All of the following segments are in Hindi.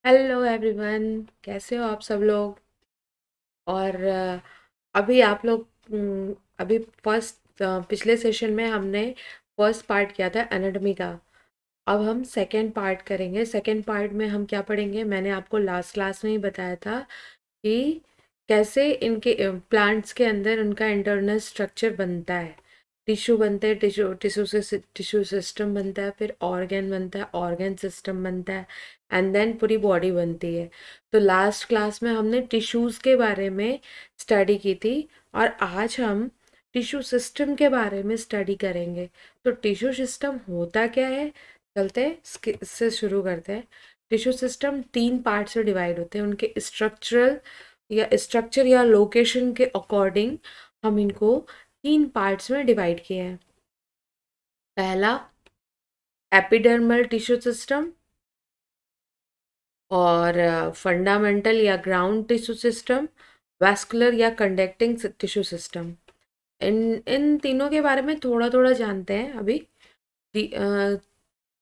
हेलो एवरीवन, कैसे हो आप सब लोग। और अभी आप लोग अभी पिछले सेशन में हमने फर्स्ट पार्ट किया था एनाटॉमी का। अब हम सेकंड पार्ट करेंगे। सेकंड पार्ट में हम क्या पढ़ेंगे, मैंने आपको लास्ट क्लास में ही बताया था कि कैसे इनके प्लांट्स के अंदर उनका इंटरनल स्ट्रक्चर बनता है। टिश्यू बनते हैं, टिश्यू सिस्टम बनता है, फिर ऑर्गन बनता है, ऑर्गन सिस्टम बनता है, एंड देन पूरी बॉडी बनती है। तो लास्ट क्लास में हमने टिश्यूज़ के बारे में स्टडी की थी, और आज हम टिश्यू सिस्टम के बारे में स्टडी करेंगे। तो टिश्यू सिस्टम होता क्या है, चलते हैं इससे शुरू करते हैं। टिश्यू सिस्टम 3 पार्ट से डिवाइड होते हैं। उनके स्ट्रक्चर या लोकेशन के अकॉर्डिंग हम इनको 3 पार्ट्स में डिवाइड किए हैं। पहला एपिडर्मल टिश्यू सिस्टम, और फंडामेंटल या ग्राउंड टिश्यू सिस्टम, वैस्कुलर या कंडक्टिंग टिश्यू सिस्टम। इन इन तीनों के बारे में थोड़ा थोड़ा जानते हैं अभी।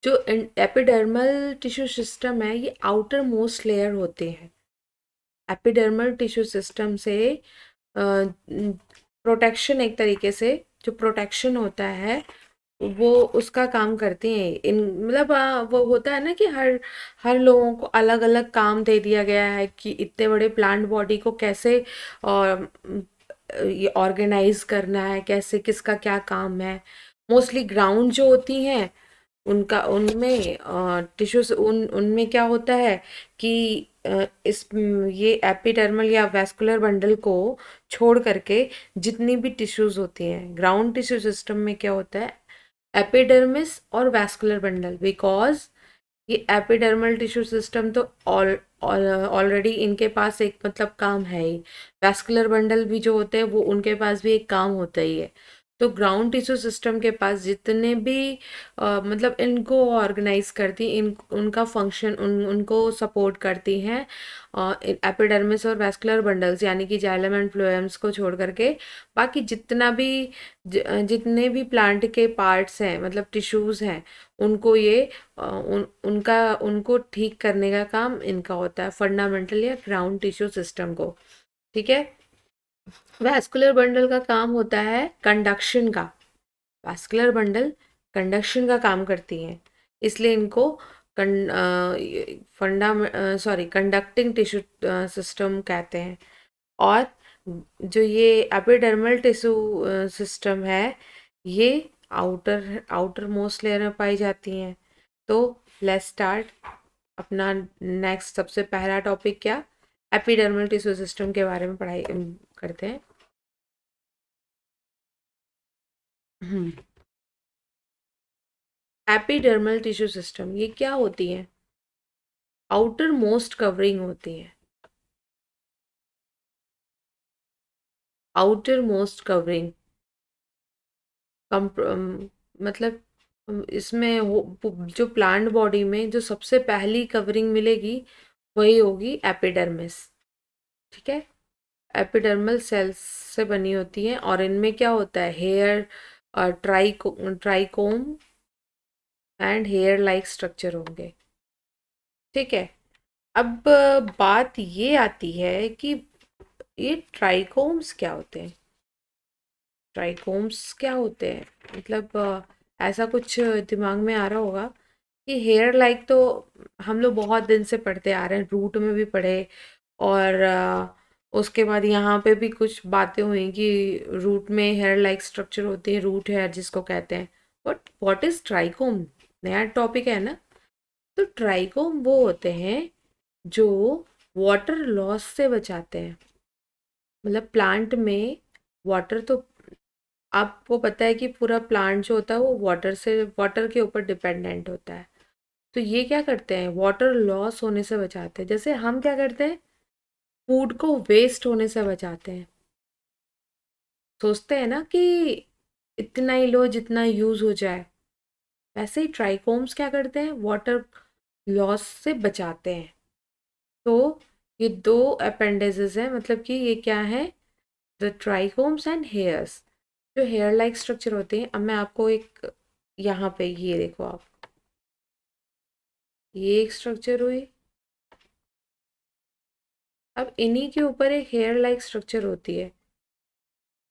जो एपिडर्मल टिश्यू सिस्टम है, ये आउटर मोस्ट लेयर होते हैं। एपिडर्मल टिश्यू सिस्टम से प्रोटेक्शन, एक तरीके से जो प्रोटेक्शन होता है वो उसका काम करती हैं। इन मतलब वो होता है ना कि हर हर लोगों को अलग अलग काम दे दिया गया है कि इतने बड़े प्लांट बॉडी को कैसे ये ऑर्गेनाइज करना है, कैसे किसका क्या काम है। मोस्टली ग्राउंड जो होती हैं उनका उनमें टिश्यूज उनमें क्या होता है कि ये एपिडर्मल या वैस्कुलर बंडल को छोड़ करके जितनी भी टिश्यूज होती हैं ग्राउंड टिश्यू सिस्टम में क्या होता है, एपिडर्मिस और वैस्कुलर बंडल। बिकॉज ये एपिडर्मल टिश्यू सिस्टम तो ऑलरेडी इनके पास एक मतलब काम है ही। वैस्कुलर बंडल भी जो होते हैं वो उनके पास भी एक काम होता ही है। तो ग्राउंड टिश्यू सिस्टम के पास जितने भी मतलब इनको ऑर्गेनाइज करती उनका फंक्शन उनको सपोर्ट करती हैं एपिडर्मिस और वैस्कुलर बंडल्स, यानी कि जाइलम एंड फ्लोएम्स को छोड़ करके बाकी जितने भी प्लांट के पार्ट्स हैं, मतलब टिश्यूज हैं, उनको ये उनको ठीक करने का काम इनका होता है, फंडामेंटल या ग्राउंड टिश्यू सिस्टम को। ठीक है। वैस्कुलर बंडल का काम होता है कंडक्शन का। वैस्कुलर बंडल कंडक्शन का काम करती हैं, इसलिए इनको कंडक्टिंग टिश्यू सिस्टम कहते हैं। और जो ये एपिडर्मल टिश्यू सिस्टम है, ये आउटर मोस्ट लेयर में पाई जाती हैं। तो लेट्स स्टार्ट अपना नेक्स्ट सबसे पहला टॉपिक, क्या एपिडर्मल टिश्यू सिस्टम के बारे में पढ़ाई करते हैं। एपिडर्मल टिश्यू सिस्टम ये क्या होती है, आउटर मोस्ट कवरिंग होती है। आउटर मोस्ट कवरिंग मतलब इसमें जो प्लांट बॉडी में जो सबसे पहली कवरिंग मिलेगी वही होगी एपिडर्मिस। ठीक है। एपिडर्मल सेल्स से बनी होती है, और इनमें क्या होता है, हेयर और trichome and hair like structure होंगे। ठीक है। अब बात ये आती है कि ये ट्राइकोम्स क्या होते हैं। ट्राइकोम्स क्या होते हैं, मतलब ऐसा कुछ दिमाग में आ रहा होगा कि हेयर लाइक तो हम लोग बहुत दिन से पढ़ते आ रहे हैं, रूट में भी पढ़े, और उसके बाद यहाँ पे भी कुछ बातें हुई कि रूट में हेयर लाइक स्ट्रक्चर होती है, रूट हेयर जिसको कहते हैं। बट व्हाट इज ट्राइकोम, नया टॉपिक है ना। तो ट्राइकोम वो होते हैं जो वाटर लॉस से बचाते हैं। मतलब प्लांट में वाटर तो आपको पता है कि पूरा प्लांट जो होता है वो वाटर के ऊपर डिपेंडेंट होता है। तो ये क्या करते हैं, वाटर लॉस होने से बचाते हैं। जैसे हम क्या करते हैं, फूड को वेस्ट होने से बचाते हैं। सोचते हैं ना कि इतना ही लो जितना यूज हो जाए। वैसे ही ट्राइकोम्स क्या करते हैं, वाटर लॉस से बचाते हैं। तो ये दो अपेंडेजेस हैं, मतलब कि ये क्या है, द ट्राइकोम्स एंड हेयर्स, जो हेयर लाइक स्ट्रक्चर होते हैं। अब मैं आपको एक, यहाँ पे ये देखो आप, ये एक स्ट्रक्चर हुई, अब इन्हीं के ऊपर एक हेयर लाइक स्ट्रक्चर होती है।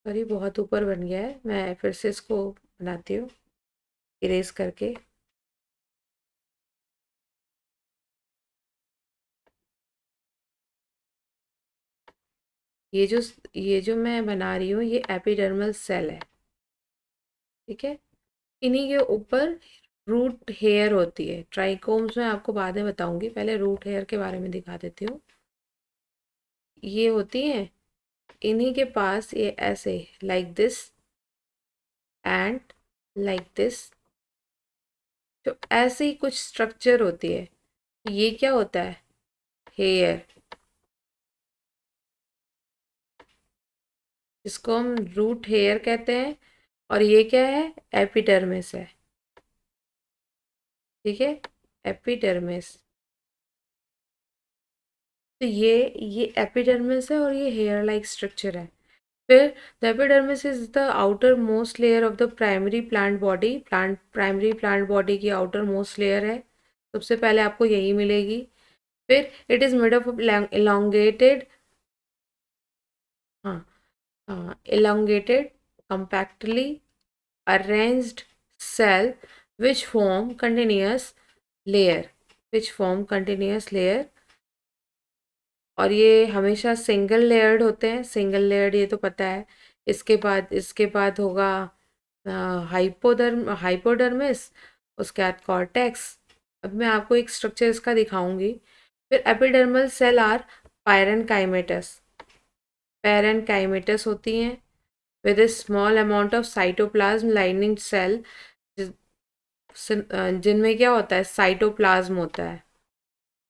सॉरी, बहुत ऊपर बन गया है, मैं फिर से इसको बनाती हूँ इरेज करके। ये जो ये जो मैं बना रही हूँ ये एपिडर्मल सेल है, ठीक है। इन्हीं के ऊपर रूट हेयर होती है। ट्राइकोम्स में आपको बाद में बताऊंगी, पहले रूट हेयर के बारे में दिखा देती हूँ। ये होती हैं, इन्हीं के पास ये ऐसे like this and like this, तो ऐसे ही कुछ स्ट्रक्चर होती है। ये क्या होता है? हेयर, इसको हम रूट हेयर कहते हैं। और ये क्या है? एपिडर्मिस है, ठीक है, एपिडर्मिस। तो ये एपिडर्मिस है और ये हेयर लाइक स्ट्रक्चर है। फिर the epidermis is the outer most layer of the primary plant body. Primary plant body की आउटर मोस्ट लेयर है, सबसे पहले आपको यही मिलेगी। फिर it is made of elongated, हाँ, elongated, compactly arranged cell which form continuous layer, which form continuous layer। और ये हमेशा सिंगल लेयर्ड होते हैं, सिंगल लेयर्ड ये तो पता है। इसके बाद होगा हाइपोडर्मिस, उसके बाद कॉर्टेक्स। अब मैं आपको एक स्ट्रक्चर इसका दिखाऊंगी। फिर epidermal cell are parenchymatous, parenchymatous होती हैं with a small amount of cytoplasm lining cell, जिनमें क्या होता है? साइटोप्लाज्म होता है,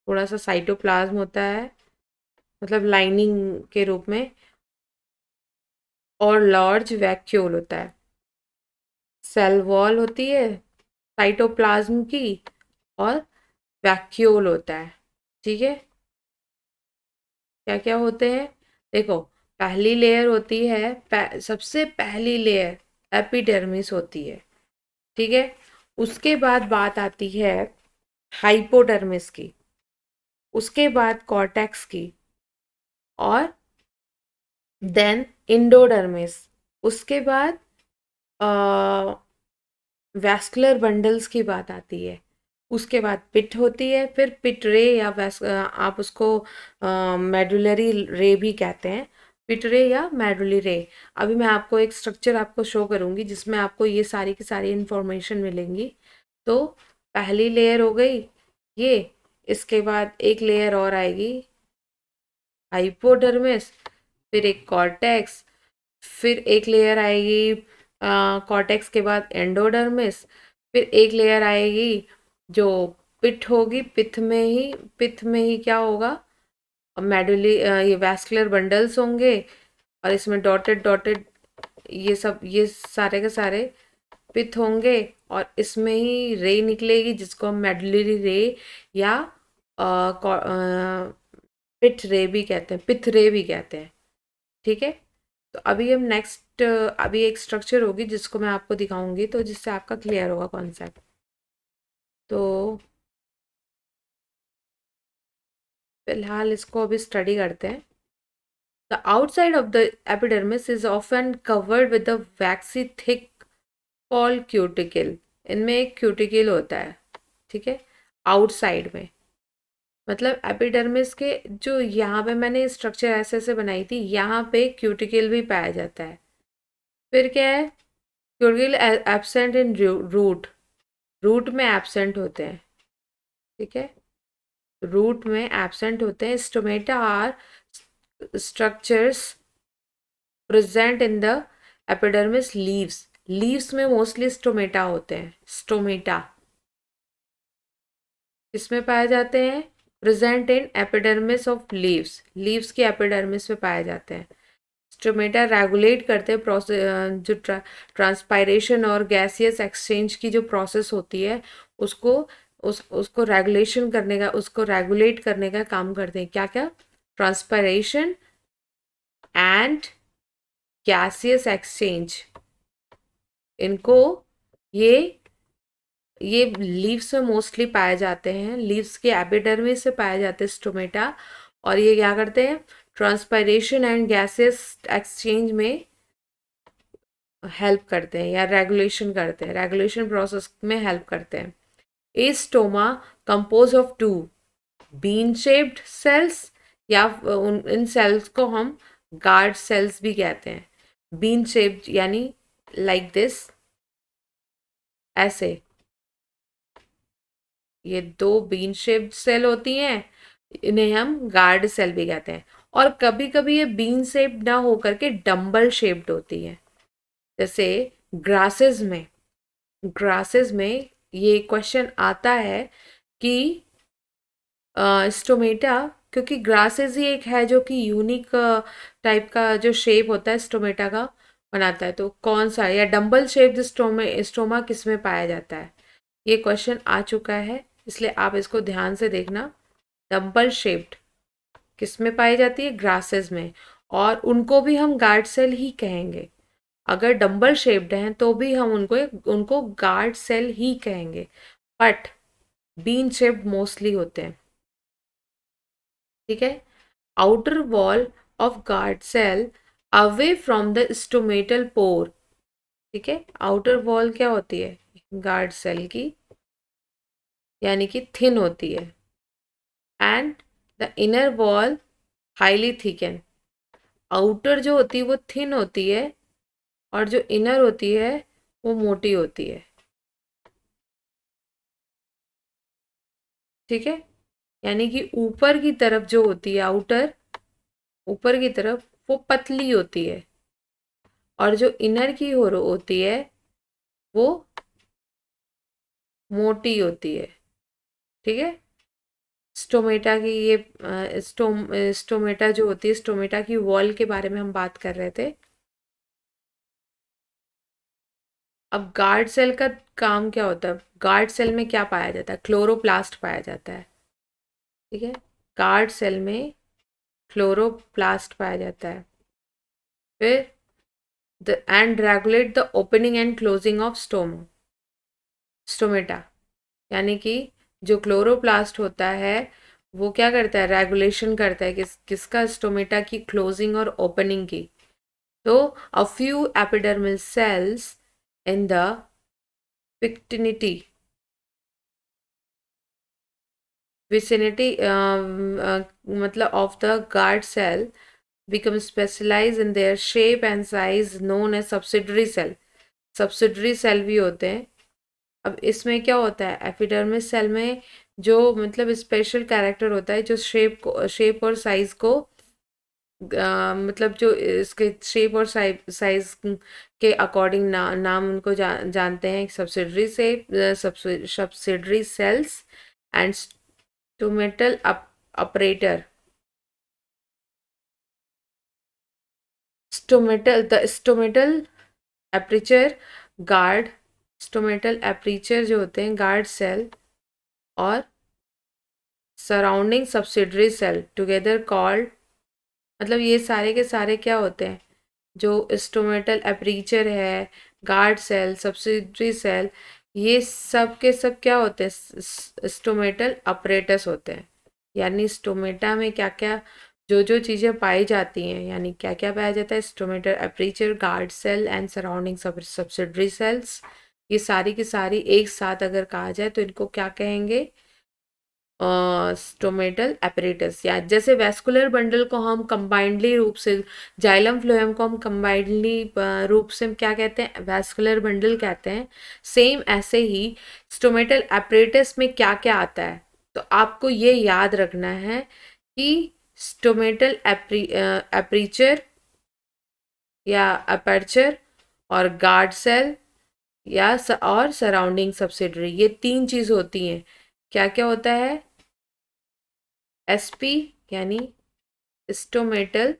थोड़ा सा साइटोप्लाज्म होता है, मतलब लाइनिंग के रूप में। और लार्ज वैक्यूल होता है। सेल वॉल होती है साइटोप्लाज्म की, और वैक्यूल होता है, ठीक है। क्या क्या होते हैं? देखो, पहली लेयर होती है, सबसे पहली लेयर एपिडर्मिस होती है, ठीक है। उसके बाद बात आती है हाइपोडर्मिस की, उसके बाद कॉर्टेक्स की, और देन इंडोडर्मिस। उसके बाद वैस्कुलर बंडल्स की बात आती है। उसके बाद पिट होती है, फिर पिट रे या आप उसको मेडुलरी रे भी कहते हैं, पिट रे या मेडुलरी रे। अभी मैं आपको एक स्ट्रक्चर आपको शो करूंगी जिसमें आपको ये सारी की सारी इंफॉर्मेशन मिलेंगी। तो पहली लेयर हो गई ये, इसके बाद एक लेयर और आएगी हाइपोडर्मिस, फिर एक कॉर्टेक्स, फिर एक लेयर आएगी कॉर्टेक्स के बाद एंडोडर्मिस, फिर एक लेयर आएगी जो पिथ होगी। पिथ में ही क्या होगा? मेडुली ये वैस्कुलर बंडल्स होंगे, और इसमें डॉटेड डॉटेड ये सारे के सारे पिथ होंगे। और इसमें ही रे निकलेगी जिसको हम मेडुलरी रे या पिथ रे भी कहते हैं, पिथ रे भी कहते हैं, ठीक है। तो अभी हम नेक्स्ट, अभी एक स्ट्रक्चर होगी जिसको मैं आपको दिखाऊंगी, तो जिससे आपका क्लियर होगा कॉन्सेप्ट। तो फिलहाल इसको अभी स्टडी करते हैं। The outside of the epidermis is often covered with the vaccine thick called cuticle. इनमें एक क्यूटिकल होता है, ठीक है, आउटसाइड में। मतलब एपिडर्मिस के जो यहाँ पे मैंने स्ट्रक्चर ऐसे ऐसे बनाई थी, यहाँ पे क्यूटिकल भी पाया जाता है। फिर क्या है? Cuticle absent in root, root में एब्सेंट होते हैं, ठीक है, रूट में एब्सेंट होते हैं। Stomata are structures present in the epidermis leaves, leaves में मोस्टली स्टोमेटा होते हैं। स्टोमेटा किसमें पाए जाते हैं? Present in epidermis of leaves, leaves की एपिडर्मिस में पाए जाते हैं। स्टोमेटा रेगुलेट करते हैं प्रोसेस, जो ट्रांसपायरेशन और गैसियस एक्सचेंज की जो प्रोसेस होती है, उसको उसको रेगुलेशन करने का, उसको रेगुलेट करने का काम करते हैं। क्या क्या? Transpiration and gaseous exchange. इनको ये ये लीव्स में मोस्टली पाए जाते हैं, लीव्स के एपिडर्मिस से पाए जाते हैं स्टोमेटा। और ये क्या करते हैं, ट्रांसपायरेशन एंड गैसेस एक्सचेंज में हेल्प करते हैं या रेगुलेशन करते हैं, रेगुलेशन प्रोसेस में हेल्प करते हैं। Is stoma compose of two bean shaped cells, या इन सेल्स को हम गार्ड सेल्स भी कहते हैं। बीन शेप्ड यानी लाइक दिस, ऐसे ये दो बीन शेप्ड सेल होती हैं, इन्हें हम गार्ड सेल भी कहते हैं। और कभी कभी ये बीन शेप्ड ना होकर के डम्बल शेप्ड होती है। जैसे ग्रासेस में, ग्रासेस में ये क्वेश्चन आता है कि स्टोमेटा, क्योंकि ग्रासेस ही एक है जो कि यूनिक टाइप का जो शेप होता है स्टोमेटा का बनाता है, तो कौन सा, या डम्बल शेप्ड स्टोमा किस में पाया जाता है, ये क्वेश्चन आ चुका है, इसलिए आप इसको ध्यान से देखना। डम्बल शेप्ड किस में पाई जाती है, ग्रासेस में, और उनको भी हम गार्ड सेल ही कहेंगे। अगर डम्बल शेप्ड हैं तो भी हम उनको उनको गार्ड सेल ही कहेंगे, बट बीन शेप्ड मोस्टली होते हैं। ठीक है। Outer wall of guard cell away from the stomatal pore. ठीक है, आउटर वॉल क्या होती है गार्ड सेल की, यानी कि थिन होती है, and the inner wall highly thicken. Outer जो होती है वो थिन होती है, और जो इनर होती है वो मोटी होती है। ठीक है, यानी कि ऊपर की तरफ जो होती है आउटर, ऊपर की तरफ वो पतली होती है, और जो इनर की हो होती है वो मोटी होती है। ठीक है, स्टोमेटा की ये स्टोमेटा जो होती है, स्टोमेटा की वॉल के बारे में हम बात कर रहे थे। अब गार्ड सेल का काम क्या होता है, गार्ड सेल में क्या पाया जाता है, क्लोरोप्लास्ट पाया जाता है। ठीक है, गार्ड सेल में क्लोरोप्लास्ट पाया जाता है। फिर the end regulate the opening and closing of stomata, यानी कि जो क्लोरोप्लास्ट होता है वो क्या करता है, रेगुलेशन करता है किसका, स्टोमेटा की क्लोजिंग और ओपनिंग की। तो a few epidermal cells in the vicinity vicinity मतलब of the guard cell become specialized in their shape and size known as subsidiary cell। subsidiary cell भी होते हैं। अब इसमें क्या होता है, एपिडर्मिस सेल में जो मतलब स्पेशल कैरेक्टर होता है, जो शेप और साइज को मतलब जो इसके शेप और साइज के अकॉर्डिंग नाम उनको जानते हैं, सब्सिडरी से subsidiary cells and stomatal apparatus. Stomatal aperture guard, stomatal aperture जो होते हैं गार्ड सेल, और surrounding subsidiary cell together called, मतलब ये सारे के सारे क्या होते हैं, जो स्टोमेटल एपरीचर है, गार्ड सेल, सब्सिडरी सेल, ये सब के सब क्या होते हैं, स्टोमेटल अपरेटस होते हैं। यानी स्टोमेटा में क्या क्या जो जो चीज़ें पाई जाती हैं, यानी क्या क्या पाया जाता है, stomatal aperture, guard cell and surrounding subsidiary cells, ये सारी की सारी एक साथ अगर कहा जाए तो इनको क्या कहेंगे, स्टोमेटल एपरेटस। या जैसे वेस्कुलर बंडल को हम कंबाइंडली रूप से, जाइलम फ्लोएम को हम कंबाइंडली रूप से क्या कहते हैं, वेस्कुलर बंडल कहते हैं। सेम ऐसे ही स्टोमेटल एपरेटस में क्या क्या आता है, तो आपको ये याद रखना है कि स्टोमेटल एपरीचर या अपर्चर और गार्ड सेल या और सराउंडिंग सब्सिडरी, ये तीन चीज होती हैं। क्या क्या होता है, एसपी यानी stomatal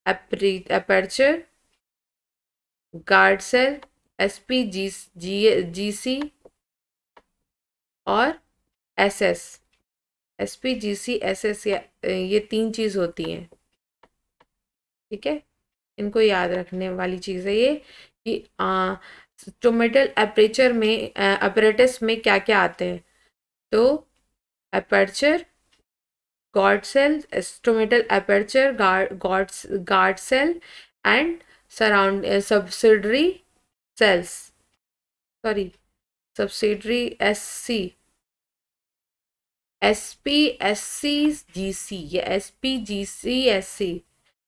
aperture, guard cell SP GC, और एसएस एसपी जीसी एसएस, ये तीन चीज होती हैं। ठीक है, इनको याद रखने वाली चीज़ है ये कि स्टोमेटल अपर्चर में अपरेटस में क्या क्या आते हैं, तो aperture, guard cell, stomatal aperture, guard cell, and subsidiary cells. Sorry, subsidiary SC, SPSCGC, ये SPGCSC,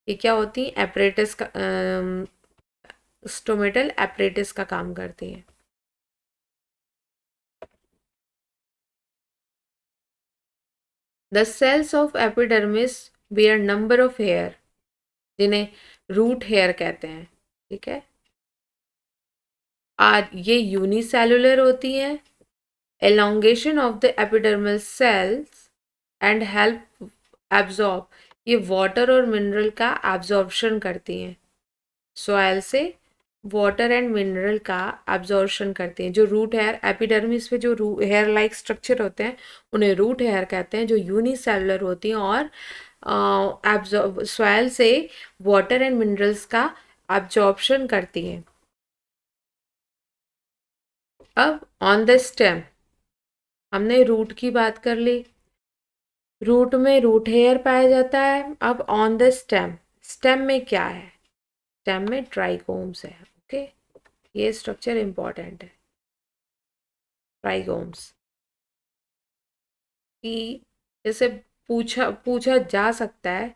ये क्या होती है? एपरेटस का, स्टोमेटल एपरेटस का काम करती हैं। The cells of epidermis bear number of hair, जिन्हें रूट हेयर कहते हैं, ठीक है। ये यूनिसेलुलर होती हैं। Elongation of the epidermal cells and help absorb, ये वाटर और मिनरल का एब्जॉर्प्शन करती हैं। सॉयल से वाटर एंड मिनरल का एब्जॉर्प्शन करती हैं। जो रूट हेयर एपिडर्मिस पे जो हेयर लाइक स्ट्रक्चर होते हैं उन्हें रूट हेयर कहते हैं, जो यूनिसेलुलर होती हैं और एब्जॉर्ब सॉयल से वाटर एंड मिनरल्स का एब्जॉर्प्शन करती हैं। अब ऑन द स्टेम, हमने रूट की बात कर ली, रूट में रूट हेयर पाया जाता है। अब ऑन द स्टेम, स्टेम में क्या है? स्टेम में ट्राइकोम्स है। ओके, ये स्ट्रक्चर इंपॉर्टेंट है, ट्राइकोम्स की। जैसे पूछा पूछा जा सकता है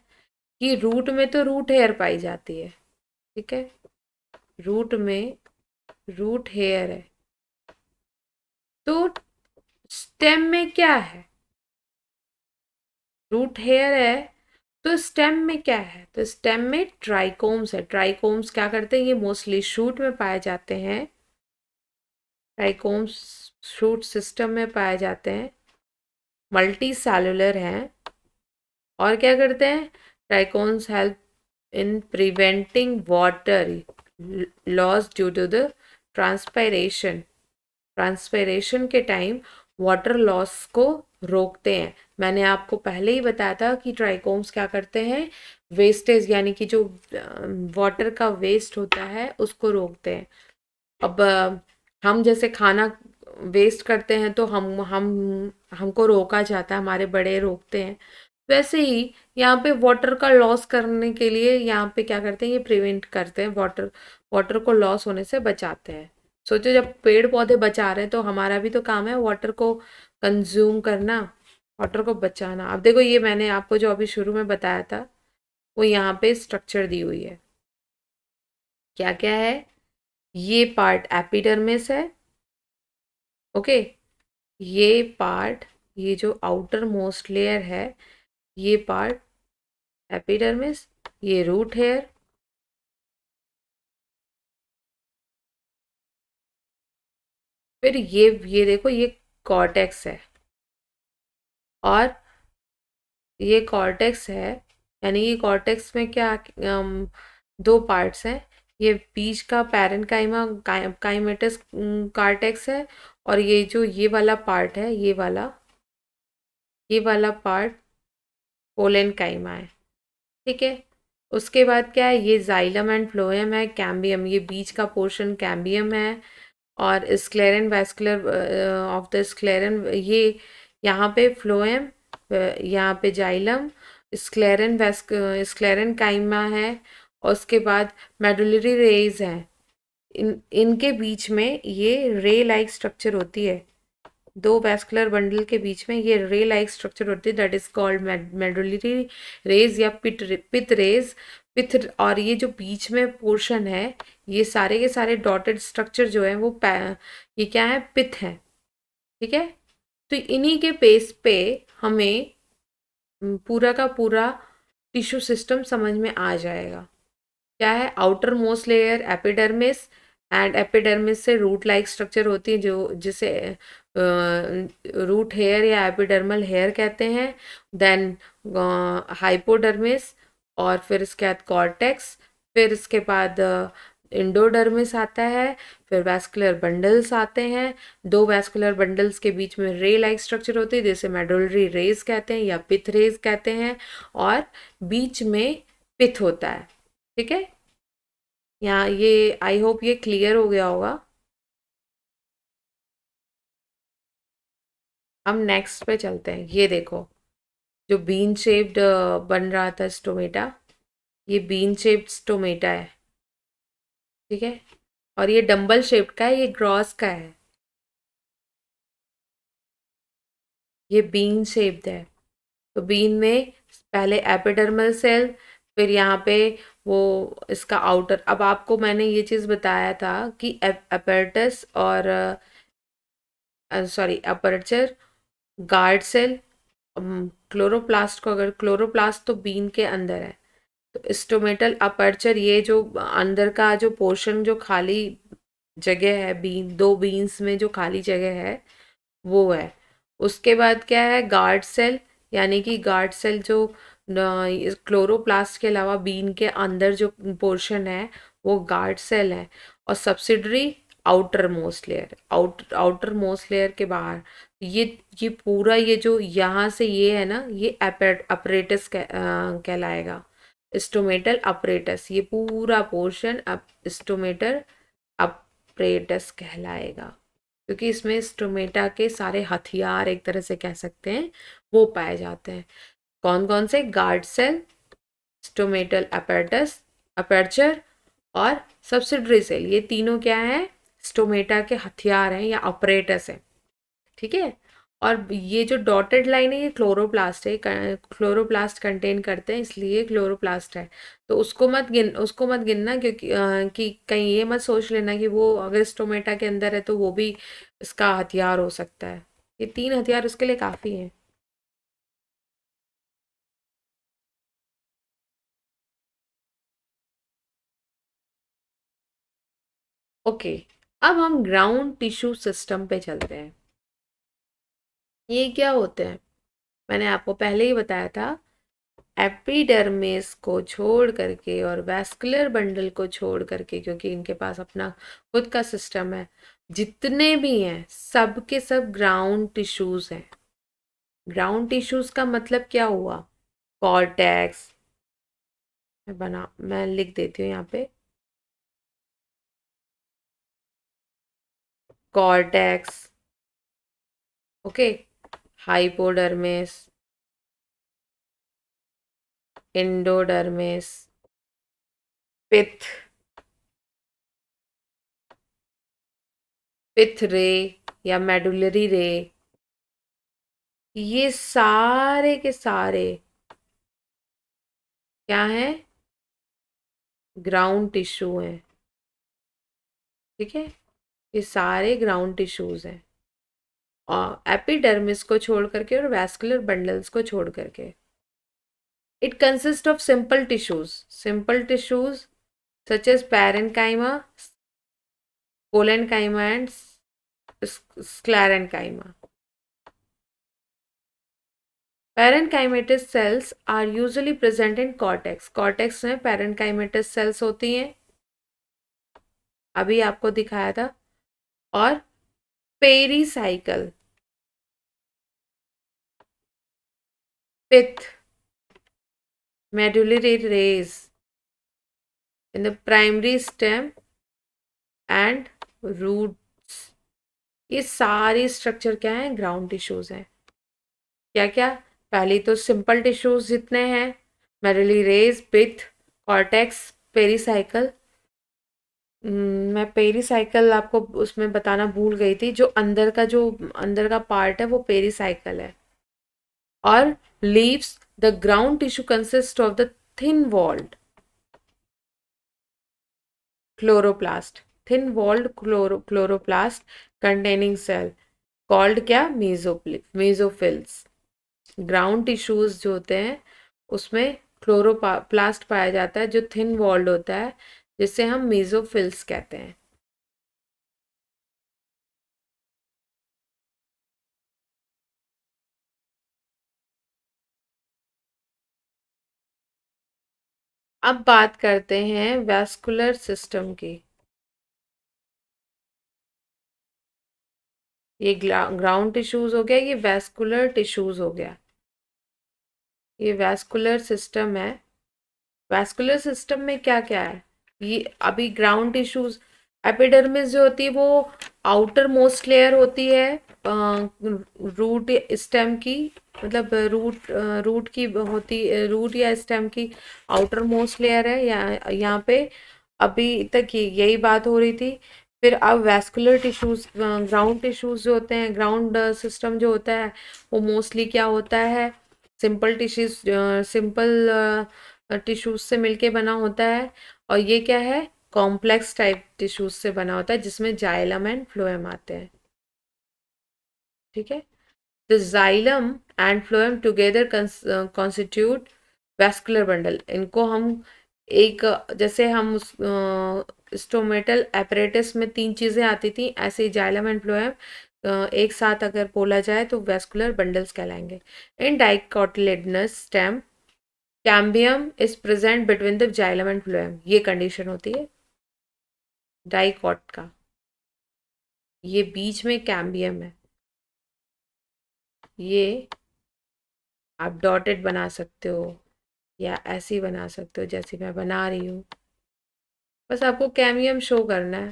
कि रूट में तो रूट हेयर पाई जाती है, ठीक है, रूट में रूट हेयर है, तो स्टेम में क्या है? रूट हेयर है तो स्टेम में क्या है? तो स्टेम में ट्राइकोम्स है। ट्राइकोम्स क्या करते हैं? ये मोस्टली शूट में पाए जाते हैं। ट्राइकोम्स शूट सिस्टम में पाए जाते हैं, मल्टी सेलुलर हैं। और क्या करते हैं? Trichomes help in preventing water loss due to the transpiration. Transpiration के टाइम वाटर लॉस को रोकते हैं। मैंने आपको पहले ही बताया था कि ट्राइकोम्स क्या करते हैं? वेस्टेज, यानी कि जो वाटर का वेस्ट होता है उसको रोकते हैं। अब हम जैसे खाना वेस्ट करते हैं तो हमको रोका जाता है, हमारे बड़े रोकते हैं। वैसे ही यहाँ पे वाटर का लॉस करने के लिए यहाँ पे क्या करते हैं? ये प्रिवेंट करते हैं, वाटर वाटर को लॉस होने से बचाते हैं। सोचो, जब पेड़ पौधे बचा रहे हैं तो हमारा भी तो काम है वाटर को कंज्यूम करना, वाटर को बचाना। अब देखो, ये मैंने आपको जो अभी शुरू में बताया था वो यहाँ पे स्ट्रक्चर दी हुई है। क्या क्या है? ये पार्ट एपिडर्मिस है, ओके। ये पार्ट, ये जो आउटर मोस्ट लेयर है, ये पार्ट एपिडर्मिस, ये रूट हेयर, फिर ये देखो, ये कॉर्टेक्स है। और ये कॉर्टेक्स है, यानी ये कॉर्टेक्स में क्या, दो पार्ट्स हैं। ये बीच का पैरेन्काइमा काइमेटस कॉर्टेक्स है, और ये जो ये वाला पार्ट है, ये वाला पार्ट पोलेनकाइमा है, ठीक है। उसके बाद क्या है? ये जाइलम एंड फ्लोएम है, कैम्बियम, ये बीच का पोर्शन कैम्बियम है। और स्क्लेरन वैस्कुलर ऑफ द स्क्लेरन, ये यहाँ पे फ्लोएम, यहाँ पे जाइलम, स्क्लेरन काइमा है। और उसके बाद मेडुलरी रेज है। इनके बीच में ये रे लाइक स्ट्रक्चर होती है। दो वैस्कुलर बंडल के बीच में ये रे लाइक स्ट्रक्चर होती है, that is called medullary rays या पिथ रेज, पिथ। और ये जो बीच में पोर्शन है, ये सारे के सारे डॉटेड स्ट्रक्चर जो है वो ये क्या है? पिथ है, ठीक है। तो इन्हीं के बेस पे हमें पूरा का पूरा टिश्यू सिस्टम समझ में आ जाएगा। क्या है? Outer most layer epidermis, and epidermis से रूट लाइक स्ट्रक्चर होती है, जो जिसे रूट हेयर या एपिडर्मल हेयर कहते हैं। देन हाइपोडर्मिस, और फिर इसके बाद कॉर्टेक्स, फिर इसके बाद इंडोडर्मिस आता है, फिर वैस्कुलर बंडल्स आते हैं। दो वैस्कुलर बंडल्स के बीच में रे लाइक स्ट्रक्चर होती है, जैसे मेडुलरी रेज कहते हैं या पिथ रेज कहते हैं, और बीच में पिथ होता है, ठीक है। यहाँ ये आई होप ये क्लियर हो गया होगा। हम नेक्स्ट पे चलते हैं। ये देखो, जो बीन शेप्ड बन रहा था स्टोमेटा, ये बीन शेप्ड स्टोमेटा है, ठीक है। और ये डंबल शेप्ड का है, ये ग्रॉस का है, ये बीन शेप्ड है। तो बीन में पहले एपिडर्मल सेल, फिर यहाँ पे वो इसका आउटर। अब आपको मैंने ये चीज़ बताया था कि अपर्टस और sorry aperture, guard cell, chloroplast को, अगर क्लोरोप्लास्ट तो बीन के अंदर है, तो स्टोमेटल अपर्चर ये जो अंदर का जो पोर्शन, जो खाली जगह है बीन, दो बीन्स में जो खाली जगह है वो है। उसके बाद क्या है, गार्ड सेल, यानी कि गार्ड सेल जो क्लोरोप्लास्ट के अलावा बीन के अंदर जो पोर्शन है वो गार्ड सेल है। और subsidiary outer most layer, outer most layer के बाहर ये ये पूरा, ये जो यहाँ से ये है ना, ये अपरेटस कहलाएगा, स्टोमेटल अपरेटस, ये पूरा पोर्शन अब स्टोमेटल अपरेटस कहलाएगा, क्योंकि इसमें स्टोमेटा के सारे हथियार एक तरह से कह सकते हैं वो पाए जाते हैं। कौन कौन से, guard cell, stomatal apparatus, aperture और सब्सिडरी सेल, ये तीनों क्या है, स्टोमेटा के हथियार हैं या ऑपरेटस हैं, ठीक है। और ये जो डॉटेड लाइन है ये क्लोरोप्लास्ट है, क्लोरोप्लास्ट कंटेन करते हैं इसलिए क्लोरोप्लास्ट है। तो उसको मत गिनना, क्योंकि कि कहीं ये मत सोच लेना कि वो अगर स्टोमेटा के अंदर है तो वो भी इसका हथियार हो सकता है। ये तीन हथियार उसके लिए काफ़ी हैं। ओके, अब हम ग्राउंड टिश्यू सिस्टम पे चलते हैं। ये क्या होते हैं, मैंने आपको पहले ही बताया था, एपिडर्मिस को छोड़ करके और वैस्कुलर बंडल को छोड़ करके, क्योंकि इनके पास अपना खुद का सिस्टम है, जितने भी हैं सब के सब ग्राउंड टिश्यूज हैं। ग्राउंड टिश्यूज का मतलब क्या हुआ, कॉर्टेक्स, मैं लिख देती हूँ यहाँ पे, कॉर्टेक्स, ओके, हाइपोडर्मिस, एंडोडर्मिस, पिथ, पिथ रे या मेडुलरी रे, ये सारे के सारे क्या है, ग्राउंड टिश्यू हैं, ठीक है। ये सारे ग्राउंड टिश्यूज हैं, और एपिडर्मिस को छोड़ करके और वैस्कुलर बंडल्स को छोड़ करके। It consist of simple tissues such as parenchyma, collenchyma and sclerenchyma. Parenchymatous cells are usually present in cortex, cortex में पैरेन्काइमेटस cells होती हैं, अभी आपको दिखाया था। और pericycle, pith, medullary rays in the primary stem and roots, ये सारी स्ट्रक्चर क्या है, ग्राउंड टिश्यूज हैं। क्या क्या, पहली तो सिंपल टिश्यूज जितने हैं, मेडुलरी रेज, पिथ, कॉर्टेक्स, पेरीसाइकल। मैं पेरीसाइकल आपको उसमें बताना भूल गई थी, जो अंदर का पार्ट है वो पेरीसाइकल है। और leaves, the ground tissue consist of the thin walled chloroplast, thin walled chloroplast containing cell called क्या, मेसोफिल्स। ग्राउंड टिश्यूज जो होते हैं उसमें क्लोरोप्लास्ट पाया जाता है जो थिन वॉल्ड होता है, जिसे हम मेसोफिल्स कहते हैं। अब बात करते हैं वैस्कुलर सिस्टम की। ये ग्राउंड टिश्यूज हो गया, ये वैस्कुलर टिश्यूज हो गया, ये वैस्कुलर सिस्टम है। वैस्कुलर सिस्टम में क्या क्या है, ये अभी ग्राउंड टिश्यूज, एपिडर्मिस जो होती है वो आउटर मोस्ट लेयर होती है रूट स्टेम की, मतलब रूट की होती, रूट या स्टेम की आउटर मोस्ट लेयर है। यहाँ पे अभी तक यही बात हो रही थी। फिर अब वैस्कुलर टिश्यूज, ग्राउंड टिश्यूज जो होते हैं, ग्राउंड सिस्टम जो होता है वो मोस्टली क्या होता है, सिंपल टिश्यूज, सिंपल टिश्यूज से मिलके बना होता है। और ये क्या है, कॉम्प्लेक्स टाइप टिश्यूज से बना होता है जिसमें जाइलम एंड फ्लोएम आते हैं। ठीक है, the xylem and phloem together constitute vascular bundle. इनको हम एक, जैसे हम उस स्टोमेटल एपरेटस में तीन चीज़ें आती थी, ऐसे ही जाइलम एंड फ्लोएम एक साथ अगर बोला जाए तो वैस्कुलर बंडल्स कहलाएंगे। In dicotyledonous stem cambium is present between the xylem and phloem, ये कंडीशन होती है डाइकॉट का, ये बीच में कैम्बियम है। ये आप डॉटेड बना सकते हो या ऐसी बना सकते हो जैसी मैं बना रही हूँ, बस आपको कैम्बियम शो करना है।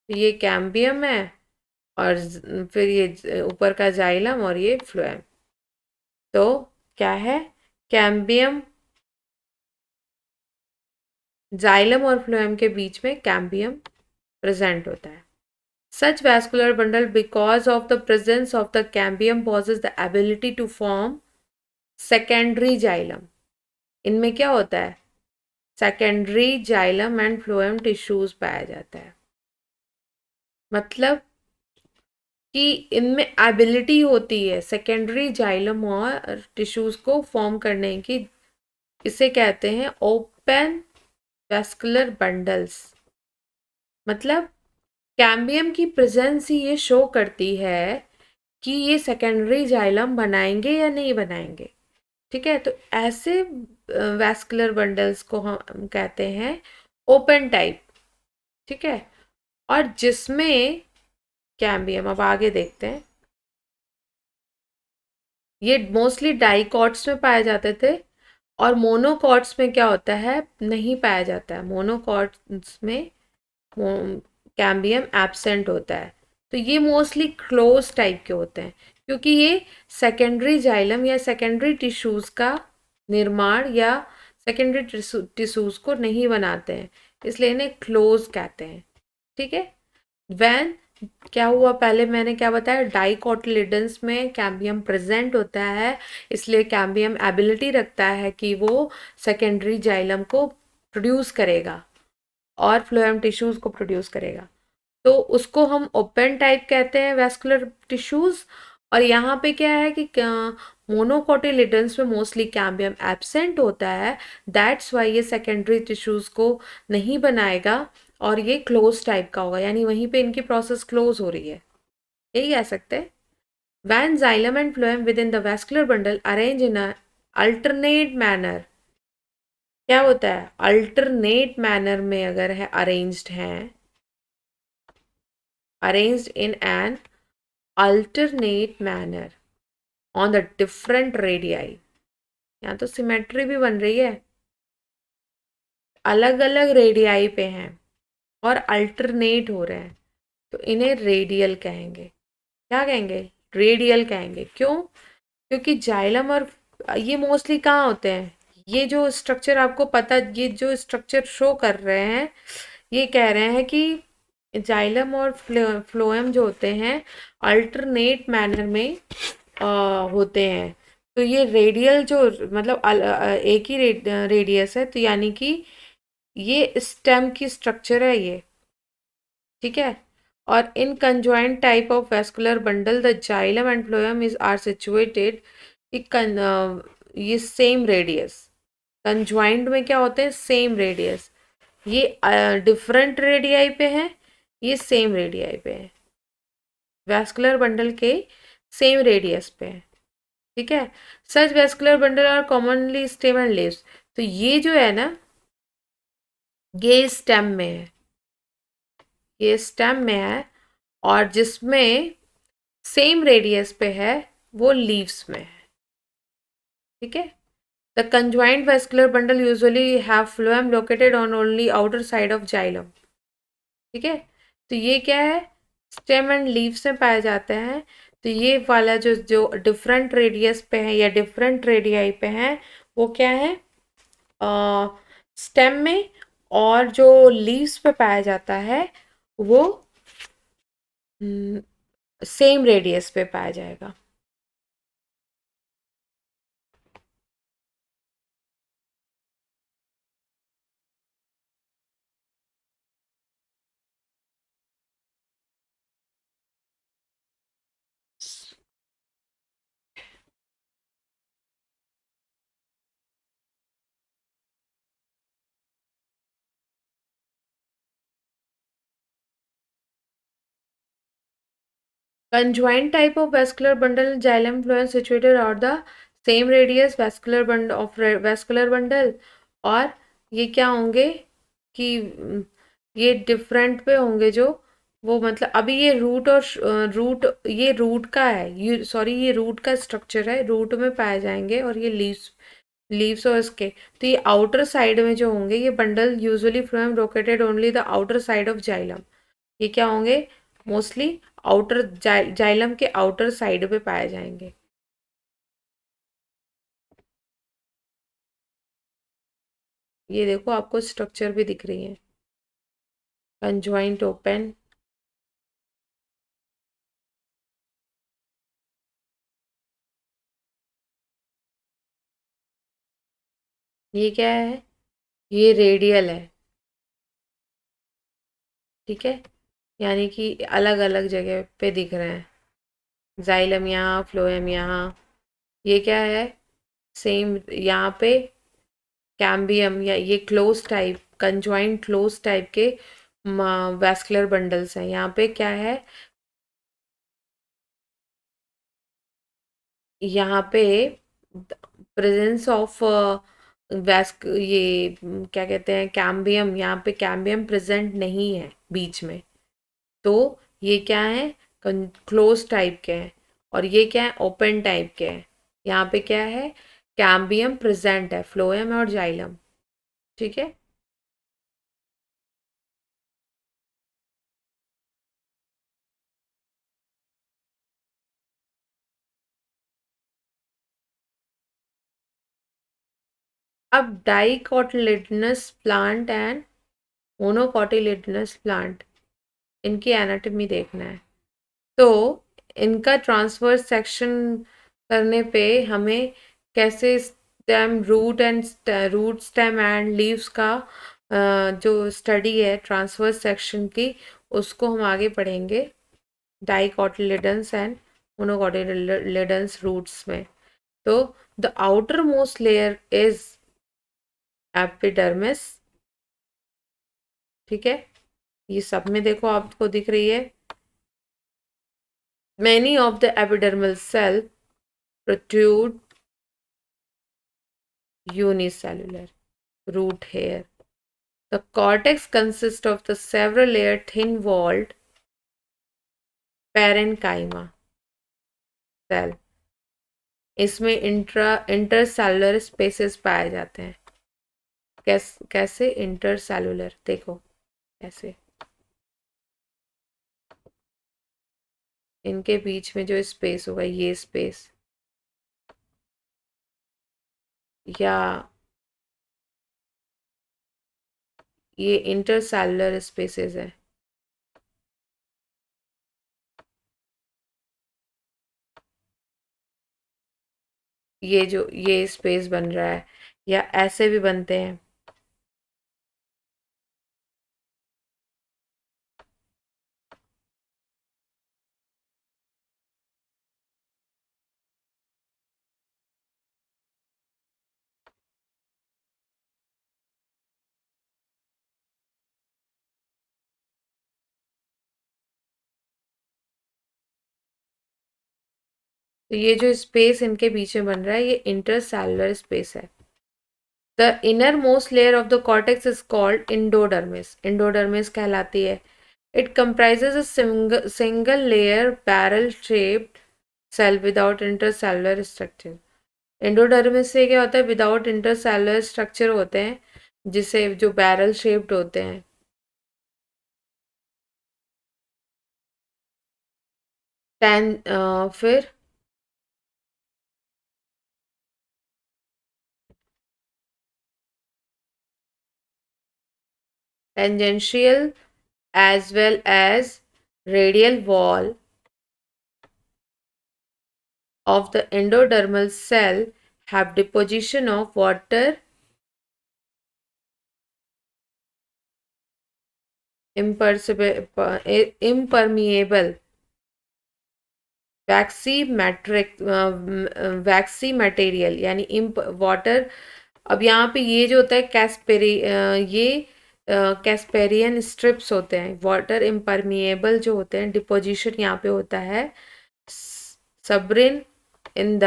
तो ये कैम्बियम है और फिर ये ऊपर का जाइलम और ये फ्लोएम। तो क्या है, कैम्बियम, जाइलम और फ्लोएम के बीच में कैम्बियम प्रेजेंट होता है। Such vascular bundle, because of the presence of the cambium, possess the ability to form secondary xylem. इनमें क्या होता है, secondary xylem and phloem tissues पाया जाता है। मतलब कि इनमें एबिलिटी होती है सेकेंडरी जाइलम और टिश्यूज को फॉर्म करने की। इसे कहते हैं ओपन वेस्कुलर बंडल्स। मतलब कैम्बियम की प्रेजेंस ही ये शो करती है कि ये सेकेंडरी जाइलम बनाएंगे या नहीं बनाएंगे। ठीक है, तो ऐसे वैस्कुलर बंडल्स को हम कहते हैं ओपन टाइप। ठीक है, और जिसमें कैम्बियम, अब आगे देखते हैं, ये मोस्टली डाइकॉट्स में पाए जाते थे और मोनोकॉट्स में क्या होता है, नहीं पाया जाता है। मोनोकॉट्स में कैम्बियम एब्सेंट होता है। तो ये मोस्टली क्लोज टाइप के होते हैं क्योंकि ये सेकेंडरी जाइलम या सेकेंडरी टिश्यूज का निर्माण या सेकेंडरी टिश्यूज को नहीं बनाते हैं, इसलिए इन्हें क्लोज कहते हैं। ठीक है, वैन क्या हुआ, पहले मैंने क्या बताया, डाइकोटिलेडन्स में कैम्बियम प्रेजेंट होता है, इसलिए कैम्बियम एबिलिटी रखता है कि वो सेकेंडरी जाइलम को प्रोड्यूस करेगा और फ्लोएम टिश्यूज को प्रोड्यूस करेगा। तो उसको हम ओपन टाइप कहते हैं वैस्कुलर टिश्यूज। और यहाँ पे क्या है कि मोनोकोटिलिडन्स में मोस्टली कैम्बियम एब्सेंट होता है, दैट्स वाई ये सेकेंडरी टिश्यूज को नहीं बनाएगा और ये क्लोज टाइप का होगा, यानी वहीं पे इनकी प्रोसेस क्लोज हो रही है, यही कह सकते हैं। When xylem and phloem within the vascular bundle arrange in alternate manner, क्या होता है, अल्टरनेट मैनर में अगर है अरेंज्ड हैं, arranged in an alternate manner on the different radii। यहाँ तो सिमेट्री भी बन रही है, अलग अलग रेडियाई पे हैं और अल्टरनेट हो रहे हैं, तो इन्हें रेडियल कहेंगे। क्या कहेंगे, रेडियल कहेंगे। क्यों, क्योंकि जाइलम और ये मोस्टली कहाँ होते हैं, ये जो स्ट्रक्चर आपको पता, ये जो स्ट्रक्चर शो कर रहे हैं, ये कह रहे हैं कि जाइलम और फ्लोएम जो होते हैं अल्टरनेट मैनर में होते हैं। तो ये रेडियल जो, मतलब एक ही रेडियस है, तो यानी कि ये स्टेम की स्ट्रक्चर है ये। ठीक है, और in conjoint type of vascular bundle the xylem and phloem is are situated, ये सेम रेडियस, कंजॉइंट में क्या होते हैं, सेम रेडियस। ये डिफरेंट रेडियाई पे हैं, ये सेम रेडियाई पे है, वैस्कुलर बंडल के सेम रेडियस पे है। ठीक है, such vascular bundle are commonly stem and leaves. तो ये जो है ना, ये स्टेम में है, ये स्टेम में है, और जिसमें सेम रेडियस पे है वो लीव्स में है। ठीक है, the conjoint vascular bundle usually have phloem located on only outer side of xylem. ठीक है, तो ये क्या है, स्टेम एंड लीव्स में पाए जाते हैं। तो ये वाला जो जो डिफरेंट रेडियस पे है या डिफरेंट रेडियाई पे है, वो क्या है, स्टेम में, और जो लीव्स पे पाया जाता है वो सेम रेडियस पे पाया जाएगा। Conjoined type of vascular bundle xylem phloem situated at the same radius vascular bundle of vascular bundle। और ये क्या होंगे कि ये डिफरेंट पे होंगे जो, वो मतलब अभी ये रूट और रूट, ये रूट का है, ये सॉरी ये रूट का स्ट्रक्चर है, रूट में पाए जाएंगे, और ये लीव्स, लीव्स और इसके, तो ये आउटर साइड में जो होंगे ये bundle usually phloem located only the outer side of xylem. ये क्या होंगे, मोस्टली आउटर जाइलम के आउटर साइड पे पाए जाएंगे। ये देखो आपको स्ट्रक्चर भी दिख रही है, कंजॉइंट ओपन। ये क्या है, ये रेडियल है। ठीक है, यानी कि अलग अलग जगह पे दिख रहे हैं, जाइलम यहाँ, फ्लोएम यहाँ। ये क्या है, सेम यहाँ पे कैम्बियम, या ये close type, conjoint close type के वैस्कुलर बंडल्स हैं। यहाँ पे क्या है, यहाँ पे प्रेजेंस ऑफ वैस्क, ये क्या कहते हैं, कैम्बियम, यहाँ पे कैम्बियम प्रेजेंट नहीं है बीच में। तो ये क्या है, क्लोज टाइप के हैं, और ये क्या है, ओपन टाइप के हैं। यहाँ पे क्या है, कैम्बियम प्रेजेंट है, फ्लोएम और जाइलम। ठीक है, अब डाइकोटिलेडनस प्लांट एंड मोनोकोटिलेडनस प्लांट, इनकी एनाटॉमी देखना है। तो इनका ट्रांसवर्स सेक्शन करने पे हमें कैसे stem, root stem and leaves का जो स्टडी है ट्रांसवर्स सेक्शन की, उसको हम आगे पढ़ेंगे डाइकोटिलेडन्स एंड मोनोकोटिलेडन्स रूट्स में। तो the outer most layer is epidermis. ठीक है, ये सब में देखो आपको दिख रही है, many of the epidermal cell protrude unicellular root hair। The cortex consists of the several layered thin walled parenchyma cell। इसमें इंटरसेलुलर स्पेसेस पाए जाते हैं। कैसे इंटरसेलुलर, देखो कैसे, इनके बीच में जो स्पेस होगा, ये स्पेस, या ये इंटरसेलुलर स्पेसेस है। ये जो ये स्पेस बन रहा है, या ऐसे भी बनते हैं। तो ये जो स्पेस इनके बीच में बन रहा है, ये इंटरसेलुलर स्पेस है। The inner most layer of the cortex is called endodermis, endodermis कहलाती है। It comprises a single layer barrel shaped cell without intercellular structure. Endodermis से क्या होता है, विदाउट इंटरसेलुलर स्ट्रक्चर होते हैं, जिसे जो बैरल शेप्ड होते हैं। फिर tangential as well as radial wall of the endodermal cell have deposition of water impermeable vaccine material यानी इम्प वाटर। अब यहाँ पे ये जो होता है ये कैस्पेरियन स्ट्रिप्स होते हैं, वाटर इम्परमिएबल जो होते हैं, डिपोजिशन यहाँ पे होता है suberin in the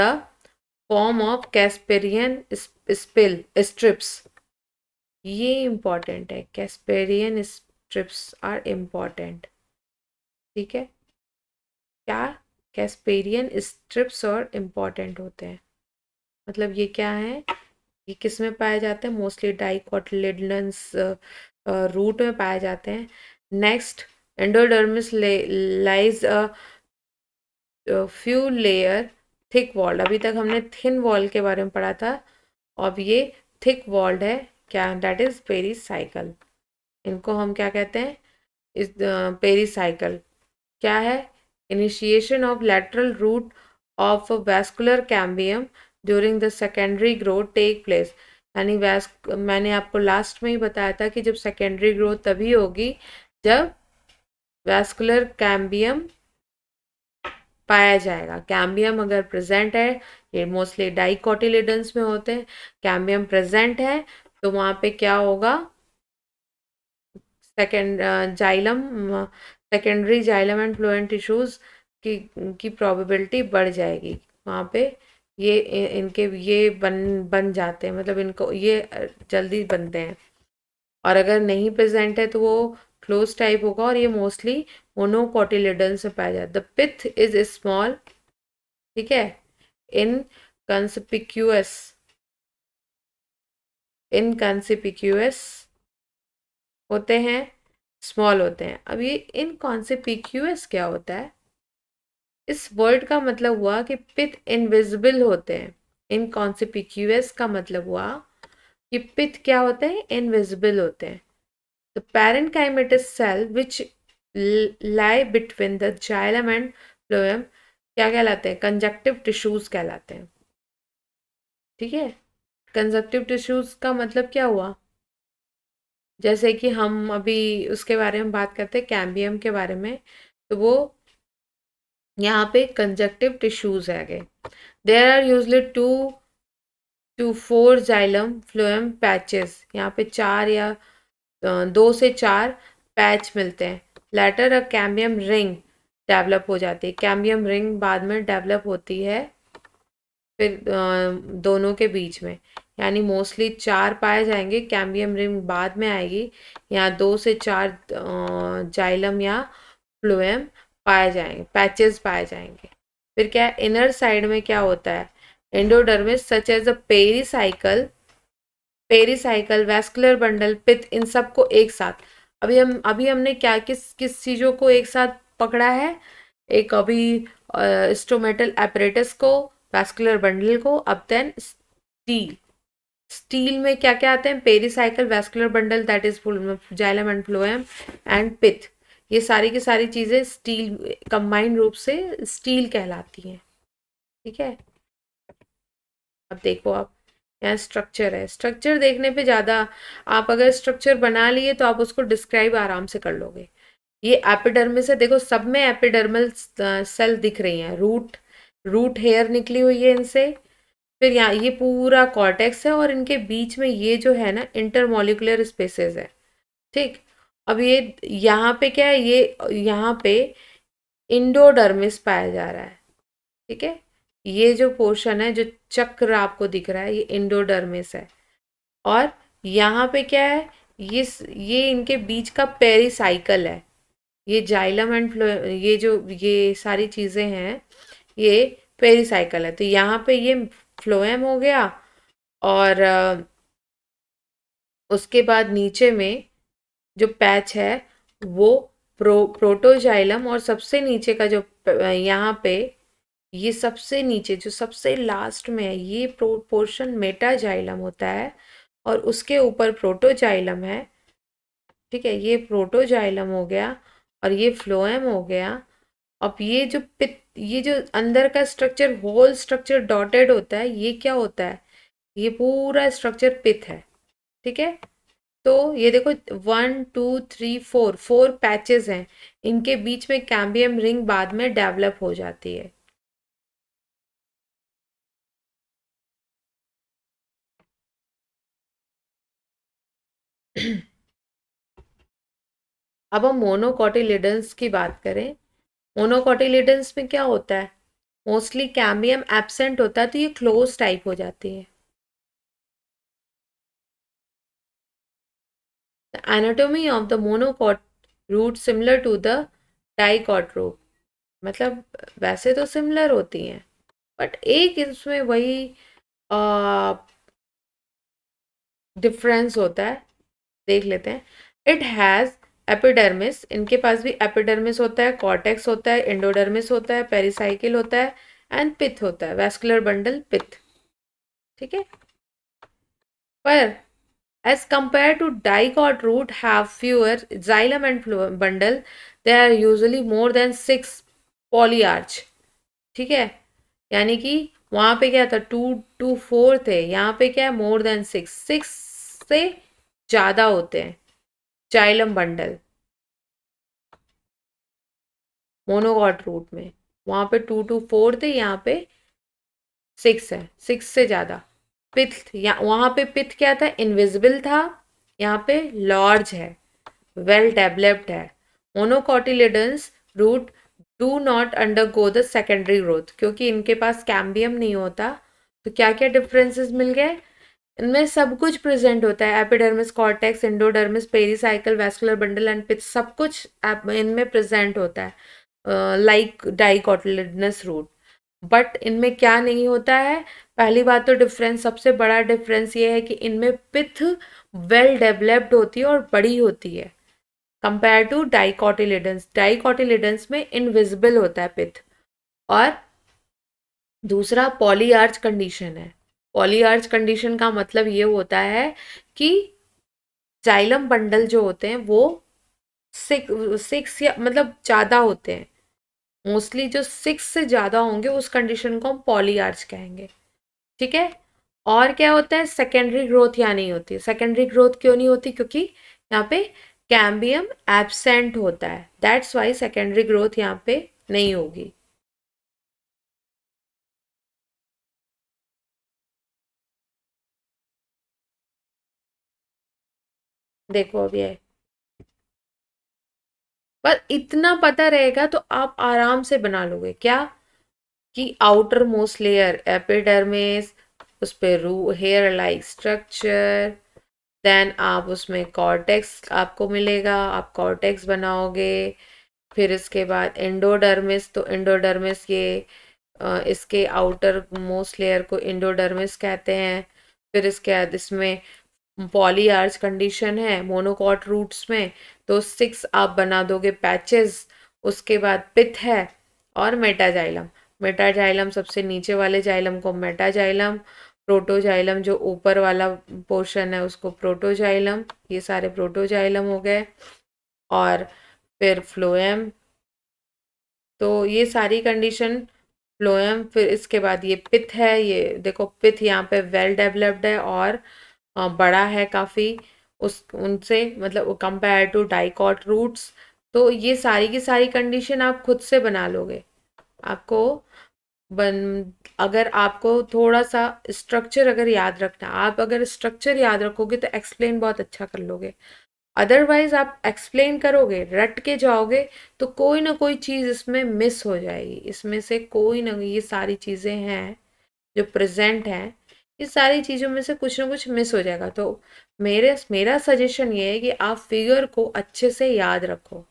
form of Casparian spill strips. ये इंपॉर्टेंट है, कैस्पेरियन स्ट्रिप्स आर इम्पॉर्टेंट। ठीक है, क्या कैस्पेरियन स्ट्रिप्स और इम्पॉर्टेंट होते हैं, मतलब ये क्या है, ये किस में पाए जाते हैं, मोस्टली डाइकोटिलेडन्स रूट में पाए जाते हैं। Next, endodermis lies a few layer thick walled. अभी तक हमने थिन वॉल के बारे में पढ़ा था, अब ये थिक वॉल्ड है, क्या, दैट इज पेरीसाइकल। इनको हम क्या कहते हैं, इस पेरीसाइकल क्या है, initiation of lateral root of vascular cambium during the secondary growth take place. यानी मैंने आपको लास्ट में ही बताया था कि जब सेकेंडरी ग्रोथ तभी होगी जब वैस्कुलर कैम्बियम पाया जाएगा। कैम्बियम अगर प्रेजेंट है, ये मोस्टली डाइकोटिलेडन्स में होते हैं, कैम्बियम प्रेजेंट है तो वहाँ पे क्या होगा, second xylem secondary xylem and phloem tissues की प्रोबेबिलिटी बढ़ जाएगी वहाँ पे। ये इनके ये बन जाते हैं, मतलब इनको ये जल्दी बनते हैं। और अगर नहीं प्रेजेंट है तो वो क्लोज टाइप होगा, और ये मोस्टली मोनोकोटिलेडन से पाया जाता है। द पिथ इज स्मॉल, ठीक है, इन कंस्पिक्यूअस इनकॉन्सिपिक्यूअस होते हैं, स्मॉल होते हैं। अब ये इनकॉन्सिपिक्यूअस क्या होता है, इस वर्ड का मतलब हुआ कि पिथ इनविजिबल होते हैं। इनकॉन्सिपिक्यूअस का मतलब हुआ कि पिथ क्या होते हैं, इनविजिबल होते हैं। The parenchymatous cell which lie between the xylem and phloem क्या कहलाते हैं, कंजक्टिव टिश्यूज कहलाते हैं। ठीक है, कंजक्टिव टिश्यूज का मतलब क्या हुआ, जैसे कि हम अभी उसके बारे में बात करते हैं कैम्बियम के बारे में, तो वो यहाँ पे कंजक्टिव टिश्यूज है आगे। There are usually 2 to 4 xylem phloem patches, यहाँ पे 4 या 2 से 4 पैच मिलते हैं। लेटर अ कैम्बियम रिंग डेवलप हो जाती है, कैम्बियम रिंग बाद में डेवलप होती है फिर दोनों के बीच में, यानी मोस्टली 4 पाए जाएंगे, कैम्बियम रिंग बाद में आएगी। यहाँ 2 से 4 जाइलम या फ्लोएम पाए जाएंगे, पैचेस पाए जाएंगे। फिर क्या है, इनर साइड में क्या होता है, endodermis such as a pericycle vascular bundle pith, इन सबको एक साथ। अभी हमने क्या किस किस चीज़ों को एक साथ पकड़ा है, एक अभी स्टोमेटल एपरेटस को, वैस्कुलर बंडल को, अब देन स्टील। स्टील में क्या क्या आते हैं, pericycle vascular bundle that is xylem and phloem and pith. ये सारी की सारी चीज़ें स्टील कंबाइंड रूप से स्टील कहलाती हैं। ठीक है, अब देखो आप, यहाँ स्ट्रक्चर है, स्ट्रक्चर देखने पे ज़्यादा, आप अगर स्ट्रक्चर बना लिए तो आप उसको डिस्क्राइब आराम से कर लोगे। ये एपिडर्मिस है, देखो सब में एपिडर्मल सेल दिख रही हैं, रूट हेयर निकली हुई है इनसे। फिर यहाँ ये पूरा कॉर्टेक्स है, और इनके बीच में ये जो है ना इंटरमोलिकुलर स्पेसेस है। ठीक, अब ये यहाँ पे क्या है, ये यहाँ पे इंडोडर्मिस पाया जा रहा है। ठीक है, ये जो पोर्शन है, जो चक्र आपको दिख रहा है, ये इंडोडर्मिस है। और यहाँ पे क्या है, ये इनके बीच का पेरिसाइकल है। ये जाइलम एंड फ्लो, ये जो ये सारी चीज़ें हैं, ये पेरिसाइकल है। तो यहाँ पे ये फ्लोएम हो गया, और उसके बाद नीचे में जो पैच है वो प्रोटोजाइलम, और सबसे नीचे का जो यहाँ पे ये सबसे नीचे जो सबसे लास्ट में है ये पोर्शन मेटाजाइलम होता है, और उसके ऊपर प्रोटोजाइलम है। ठीक है, ये प्रोटोजाइलम हो गया और ये फ्लोएम हो गया। अब ये जो अंदर का स्ट्रक्चर, होल स्ट्रक्चर डॉटेड होता है, ये क्या होता है? ये पूरा स्ट्रक्चर पिथ है। ठीक है, तो ये देखो 1 2 3 4 4 पैचेस हैं, इनके बीच में कैम्बियम रिंग बाद में डेवलप हो जाती है। अब हम मोनोकोटिलिडन्स की बात करें। मोनोकोटिलिडन्स में क्या होता है? मोस्टली कैम्बियम एब्सेंट होता है, तो ये क्लोज टाइप हो जाती है। The anatomy of the monocot root similar to the dicot root, मतलब वैसे तो सिमिलर होती हैं, बट एक इसमें वही डिफरेंस होता है, देख लेते हैं। इट हैज़ एपिडर्मिस, इनके पास भी एपिडर्मिस होता है, कॉर्टेक्स होता है, एंडोडर्मिस होता है, पेरिसाइकिल होता है, एंड पिथ होता है, वैस्कुलर बंडल पिथ। ठीक है, पर as compared to dicot root have fewer xylem and bundle, they are usually more than 6 polyarch। ठीक है, यानी कि वहां पे क्या था, 2 to 4 थे, यहाँ पे क्या है, मोर देन 6, 6 से ज्यादा होते हैं जाइलम बंडल मोनोकॉट रूट में। वहां पे 2 to 4 थे, यहाँ पे 6 है, 6 से ज्यादा। पिथ, या वहां पे पिथ क्या था, इनविजिबल था, यहाँ पे लार्ज है, वेल डेवलप्ड है। Monocotyledons root do not undergo the secondary growth, क्योंकि इनके पास कैम्बियम नहीं होता। तो क्या क्या डिफरेंसेस मिल गए? इनमें सब कुछ प्रेजेंट होता है, epidermis, cortex, endodermis, pericycle, vascular bundle and pith, सब कुछ इनमें प्रेजेंट होता है लाइक डाइकोटिलिडनस रूट। बट इनमें क्या नहीं होता है? पहली बात तो डिफरेंस, सबसे बड़ा डिफरेंस ये है कि इनमें पिथ वेल डेवलप्ड होती है और बड़ी होती है, कंपेयर टू डाइकोटिलिडन्स। डाइकोटिलिडन्स में इनविजिबल होता है पिथ। और दूसरा पॉलीआर्च कंडीशन है। पॉलीआर्च कंडीशन का मतलब ये होता है कि जाइलम बंडल जो होते हैं वो सिक्स या मतलब ज़्यादा होते हैं, मोस्टली जो 6 से ज़्यादा होंगे उस कंडीशन को हम पॉलीआर्च कहेंगे। ठीक है, और क्या होता है, सेकेंडरी ग्रोथ यहाँ नहीं होती। सेकेंडरी ग्रोथ क्यों नहीं होती? क्योंकि यहाँ पे कैम्बियम एब्सेंट होता है, दैट्स वाई सेकेंडरी ग्रोथ यहाँ पे नहीं होगी। देखो अब ये, पर इतना पता रहेगा तो आप आराम से बना लोगे। क्या कि आउटर मोस्ट लेयर एपिडर्मिस, उस पे रू हेयर लाइक स्ट्रक्चर, देन आप उसमें कॉर्टेक्स आपको मिलेगा, आप कॉर्टेक्स बनाओगे। फिर इसके बाद एंडोडर्मिस, तो एंडोडर्मिस ये इसके आउटर मोस्ट लेयर को एंडोडर्मिस कहते हैं। फिर इसके बाद इसमें पॉली आर्च कंडीशन है मोनोकॉट रूट्स में, तो 6 आप बना दोगे पैचेस। उसके बाद पिथ है और मेटाजाइलम। मेटाजाइलम सबसे नीचे वाले जाइलम को मेटाजाइलम, प्रोटोजाइलम जो ऊपर वाला पोर्शन है उसको प्रोटोजाइलम, ये सारे प्रोटोजाइलम हो गए। और फिर फ्लोएम, तो ये सारी कंडीशन फ्लोएम। फिर इसके बाद ये पिथ है, ये देखो पिथ यहाँ पे वेल डेवलप्ड है और बड़ा है काफ़ी उस उनसे, मतलब कंपेयर टू डाइकॉट रूट्स। तो ये सारी की सारी कंडीशन आप खुद से बना लोगे। आपको बन अगर आपको थोड़ा सा स्ट्रक्चर अगर याद रखना, आप अगर स्ट्रक्चर याद रखोगे तो एक्सप्लेन बहुत अच्छा कर लोगे। अदरवाइज आप एक्सप्लेन करोगे रट के जाओगे तो कोई ना कोई चीज़ इसमें मिस हो जाएगी। इसमें से कोई ना, ये सारी चीज़ें हैं जो प्रेजेंट हैं, इस सारी चीज़ों में से कुछ ना कुछ मिस हो जाएगा। तो मेरा सजेशन ये है कि आप फिगर को अच्छे से याद रखो।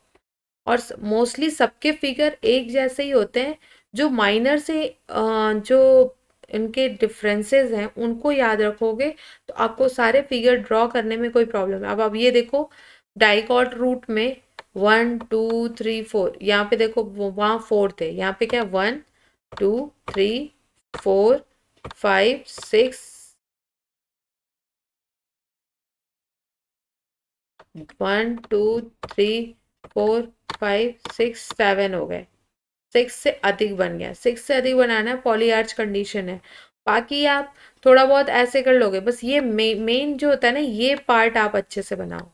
और मोस्टली सबके फिगर एक जैसे ही होते हैं। जो माइनर से जो इनके डिफरेंसेस हैं उनको याद रखोगे तो आपको सारे फिगर ड्रॉ करने में कोई प्रॉब्लम है। अब ये देखो डाइकॉट रूट में 1 2 3 4, यहाँ पे देखो वहाँ 4 थे, यहाँ पे क्या 1 2 3 4 5 6, 1 2 3 4 5 6 7 हो गए। 6 से अधिक बन गया, 6 से अधिक बनाना है, पॉलीआर्च कंडीशन है। बाकी आप थोड़ा बहुत ऐसे कर लोगे, बस ये मेन जो होता है ना ये पार्ट आप अच्छे से बनाओ।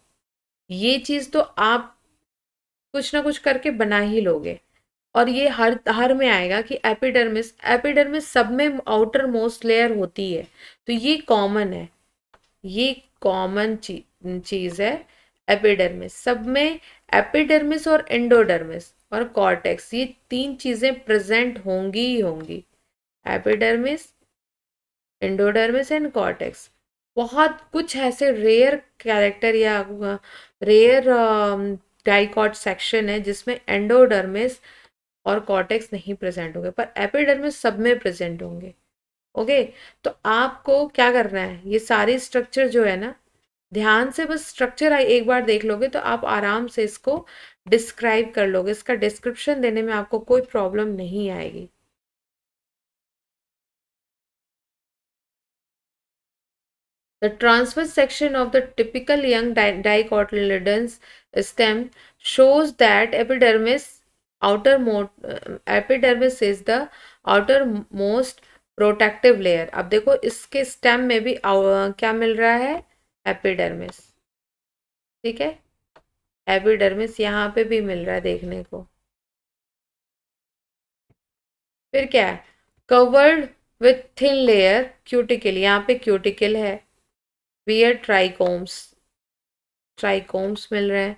ये चीज तो आप कुछ ना कुछ करके बना ही लोगे। और ये हर हर में आएगा कि एपिडर्मिस, एपिडर्मिस सब में आउटर मोस्ट लेयर होती है, तो ये कॉमन है, ये कॉमन चीज है। एपिडर्मिस सब में, एपिडर्मिस और एंडोडर्मिस और कॉर्टेक्स ये तीन चीजें प्रेजेंट होंगी ही होंगी। Epidermis, endodermis and cortex. बहुत कुछ ऐसे रेयर कैरेक्टर या रेयर डाइकॉट सेक्शन है जिसमें एंडोडर्मिस और कॉर्टेक्स नहीं प्रेजेंट होंगे, पर एपिडर्मिस सब में प्रेजेंट होंगे। ओके, तो आपको क्या करना है, ये सारी स्ट्रक्चर जो है ना, ध्यान से बस स्ट्रक्चर एक बार देख लोगे तो आप आराम से इसको डिस्क्राइब कर लोगे, इसका डिस्क्रिप्शन देने में आपको कोई प्रॉब्लम नहीं आएगी। The transverse section of the typical young dicotyledon's stem shows that epidermis is the outermost protective layer. अब देखो इसके स्टेम में भी क्या मिल रहा है, एपिडर्मिस। ठीक है, एपिडर्मिस यहाँ पे भी मिल रहा है देखने को। फिर क्या है, covered with thin layer cuticle, यहाँ पे क्यूटिकल है, वियर ट्राइकोम्स, ट्राइकोम्स मिल रहे हैं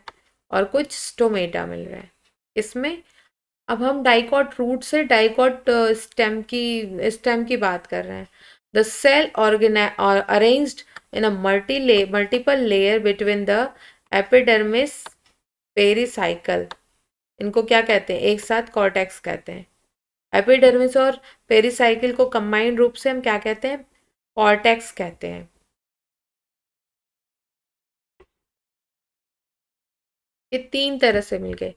और कुछ स्टोमेटा मिल रहा है इसमें। अब हम डाइकॉट रूट से डाइकॉट स्टेम की बात कर रहे हैं। The cell arranged in a multiple layer between the epidermis pericycle, इनको क्या कहते हैं, एक साथ कॉर्टेक्स कहते हैं। एपिडर्मिस और पेरिसाइकिल को कंबाइंड रूप से हम क्या कहते हैं, कॉर्टेक्स कहते हैं। ये तीन तरह से मिल गए।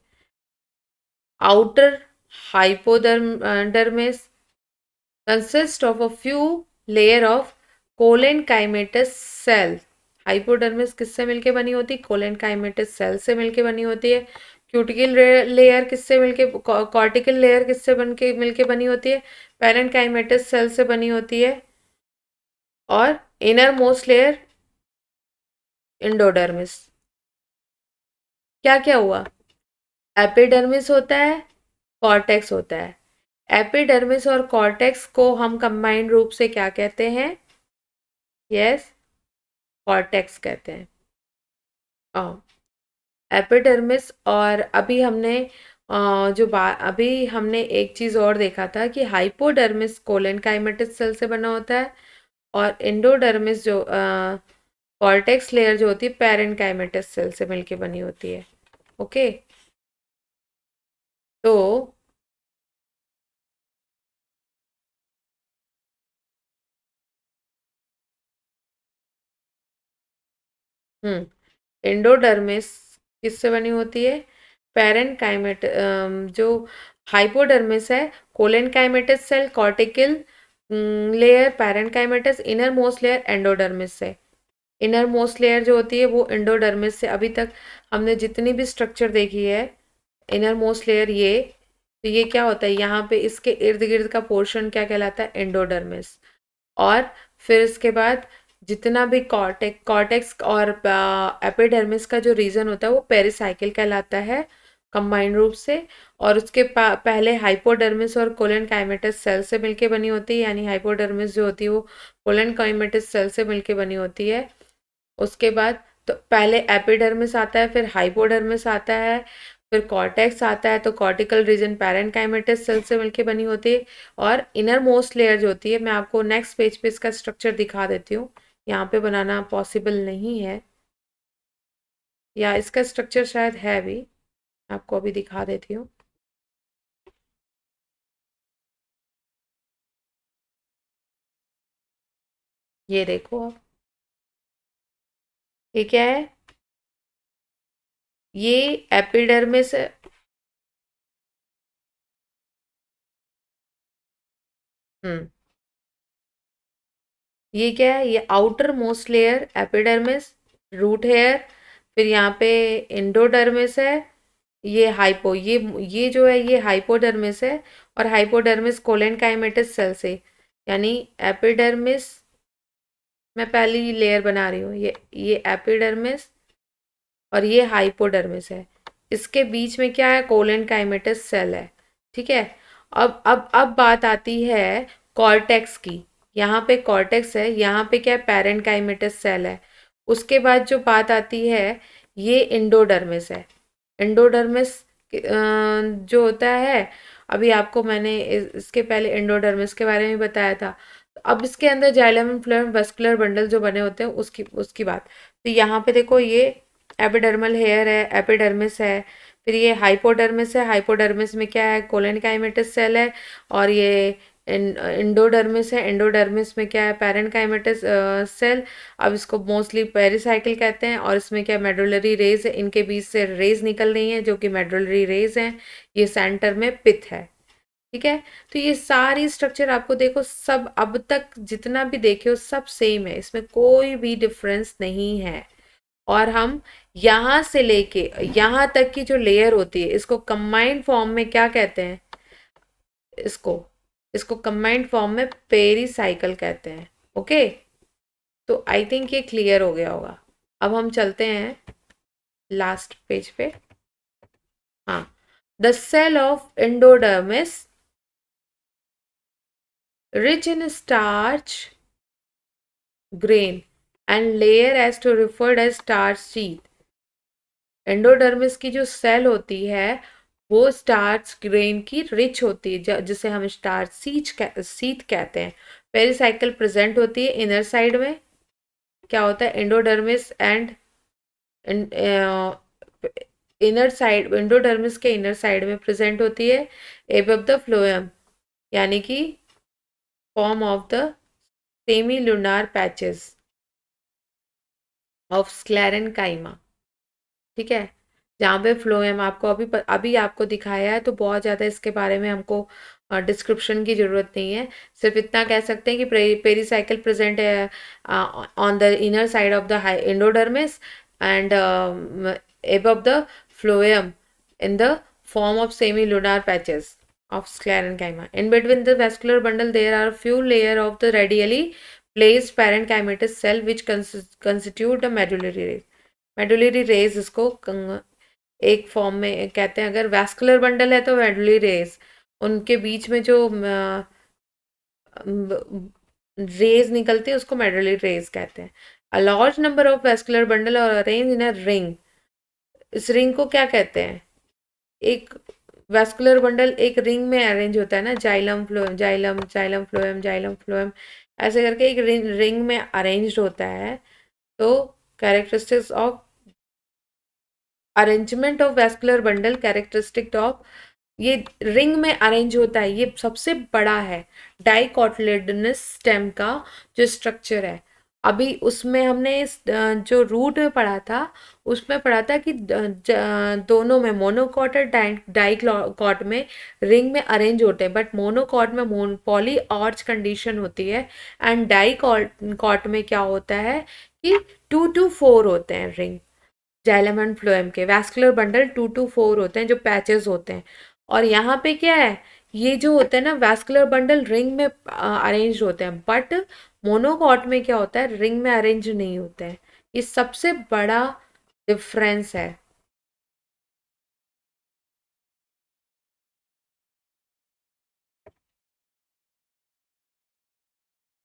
Outer hypodermis consists of a few layer of cholenchymatous cell। Hypodermis किससे मिलके बनी होती है, कोलेनकाइमेटस सेल से मिलके बनी होती है। क्यूटिकल लेयर किससे मिलके, कॉर्टिकल लेयर किससे बनके मिलके बनी होती है, पेरेंकाइमेटस सेल से बनी होती है। और इनर मोस्ट लेयर इंडोडर्मिस। क्या क्या हुआ, एपिडर्मिस होता है, कॉर्टेक्स होता है। एपिडर्मिस और कॉर्टेक्स को हम कंबाइंड रूप से क्या कहते हैं, यस, कॉर्टेक्स कहते हैं। एपिडर्मिस, और अभी हमने जो बात, अभी हमने एक चीज़ और देखा था कि हाइपोडर्मिस कोलेनकाइमेटस सेल से बना होता है, और एंडोडर्मिस जो कॉर्टेक्स लेयर जो होती है पेरेन्काइमेटस सेल से मिलके बनी होती है। ओके, तो एंडोडर्मिस किससे बनी होती है, पेरेन्काइमेट, जो हाइपोडर्मिस है, collenchymatous cell, cortical layer parenchymatous, inner most layer endodermis से। इनर मोस्ट लेयर जो होती है वो एंडोडर्मिस से, अभी तक हमने जितनी भी स्ट्रक्चर देखी है, इनर मोस्ट लेयर ये, तो ये क्या होता है, यहाँ पे इसके इर्द गिर्द का पोर्शन क्या कहलाता है, एंडोडर्मिस। और फिर इसके बाद जितना भी कॉर्टेक्स और एपिडर्मिस का जो रीजन होता है वो पेरिसाइकिल कहलाता है कंबाइंड रूप से। और उसके पहले हाइपोडर्मिस और कोलेनकाइमेटस सेल से मिलके बनी होती है, यानी हाइपोडर्मिस जो होती है वो कोलेनकाइमेटस सेल से मिलके बनी होती है। उसके बाद तो पहले एपिडर्मिस आता है, फिर हाइपोडर्मिस आता है, फिर कॉर्टेक्स आता है, तो कॉर्टिकल रीजन पेरेन्काइमेटस सेल से मिलके बनी होती है। और इनर मोस्ट लेयर जो होती है, मैं आपको नेक्स्ट पेज पे इसका स्ट्रक्चर दिखा देती हूँ, यहाँ पे बनाना पॉसिबल नहीं है, या इसका स्ट्रक्चर शायद है भी, आपको अभी दिखा देती हूँ। ये देखो आप, ये क्या है? ये एपिडर्मिस है। हम्म, ये क्या है? ये outer most layer epidermis, root hair, फिर यहाँ पे एंडोडर्मिस है, ये हाइपो, ये जो है ये हाइपोडर्मिस है, और हाइपोडर्मिस कोलन काइमेटस सेल से, यानी एपिडर्मिस, मैं पहली लेयर बना रही हूँ, ये एपिडर्मिस और ये हाइपोडर्मिस है। इसके बीच में क्या है? कोलन काइमेटस सेल है। ठीक है। अब बात आती है कॉर्टेक्स की। यहाँ पे कॉर्टेक्स है, यहाँ पे क्या है? पैरेन्काइमेटस सेल है। उसके बाद जो बात आती है, ये इंडोडर्मिस है। एंडोडर्मिस जो होता है, अभी आपको मैंने इसके पहले एंडोडर्मिस के बारे में बताया था। अब इसके अंदर xylem and phloem vascular bundle जो बने होते हैं, उसकी उसकी बात। तो यहाँ पे देखो, ये एपिडर्मल हेयर है, एपिडर्मिस है, फिर ये हाइपोडर्मिस है। हाइपोडर्मिस में क्या है? कोलोनकाइमेटस सेल है। और ये इंडोडर्मिस है। एंडोडर्मिस में क्या है? Parenchymatous cell. अब इसको मोस्टली पेरिसाइकिल कहते हैं, और इसमें क्या? मेडुलरी रेज है, इनके बीच से रेज निकल रही हैं जो कि मेडुलरी रेज हैं। ये सेंटर में पिथ है। ठीक है। तो ये सारी स्ट्रक्चर आपको देखो, सब अब तक जितना भी देखे हो सब सेम है, इसमें कोई भी डिफरेंस नहीं है। और हम यहाँ से लेके यहाँ तक की जो लेयर होती है, इसको कंबाइंड फॉर्म में क्या कहते हैं? इसको इसको कंबाइंड फॉर्म में पेरीसाइकिल कहते हैं। ओके। तो आई थिंक ये क्लियर हो गया होगा। अब हम चलते हैं लास्ट पेज पे। हाँ, the cell of endodermis rich in starch grain and layer as to referred as starch sheath। Endodermis की जो सेल होती है, वो स्टार्च ग्रेन की रिच होती है, जिसे हम स्टार्च सीथ कहते हैं। पेरिसाइकिल प्रेजेंट होती है इनर साइड में। क्या होता है? Endodermis and inner side, endodermis के इनर साइड में प्रेजेंट होती है एबव द फ्लोएम, यानी कि form of the semi lunar patches of sclerenchyma. ठीक है। जहाँ पे फ्लोएम आपको अभी आपको दिखाया है, तो बहुत ज़्यादा इसके बारे में हमको डिस्क्रिप्शन की ज़रूरत नहीं है। सिर्फ इतना कह सकते हैं कि पेरीसाइकिल प्रेजेंट है on the inner side of the endodermis and above the phloem in the form of semilunar patches of sclerenchyma. In between the vascular bundle, there are few layers of the radially placed parenchymatous cell which constitute the medullary rays. Medullary rays इसको एक फॉर्म में कहते हैं। अगर वैस्कुलर बंडल है तो मेडुलरी रेज, उनके बीच में जो रेज निकलती है उसको मेडुलरी रेज कहते हैं। A large number of vascular bundle और अरेंज इन अ रिंग। इस रिंग को क्या कहते हैं? एक वैस्कुलर बंडल एक रिंग में अरेंज होता है ना, xylem phloem, xylem xylem phloem, xylem phloem, ऐसे करके एक रिंग में अरेंज्ड होता है। तो characteristics of arrangement of vascular bundle, characteristic of, ये रिंग में अरेंज होता है, ये सबसे बड़ा है डाइकोटिलेडनस स्टेम का जो स्ट्रक्चर है। अभी उसमें हमने जो रूट में पढ़ा था, उसमें पढ़ा था कि दोनों में मोनोकॉट और डाइकॉट में रिंग में अरेंज होते हैं, बट मोनोकॉट में पॉली आर्च कंडीशन होती है, एंड डाइकॉट में क्या होता है कि 2 to 4 होते हैं रिंग। जाइलम एंड फ्लोएम के वैस्कुलर बंडल 2 to 4 होते हैं जो पैचेस होते हैं। और यहाँ पे क्या है? ये जो होते हैं ना वैस्कुलर बंडल रिंग में अरेंज होते हैं, बट मोनोकॉट में क्या होता है? रिंग में अरेंज नहीं होते हैं। ये सबसे बड़ा डिफरेंस है।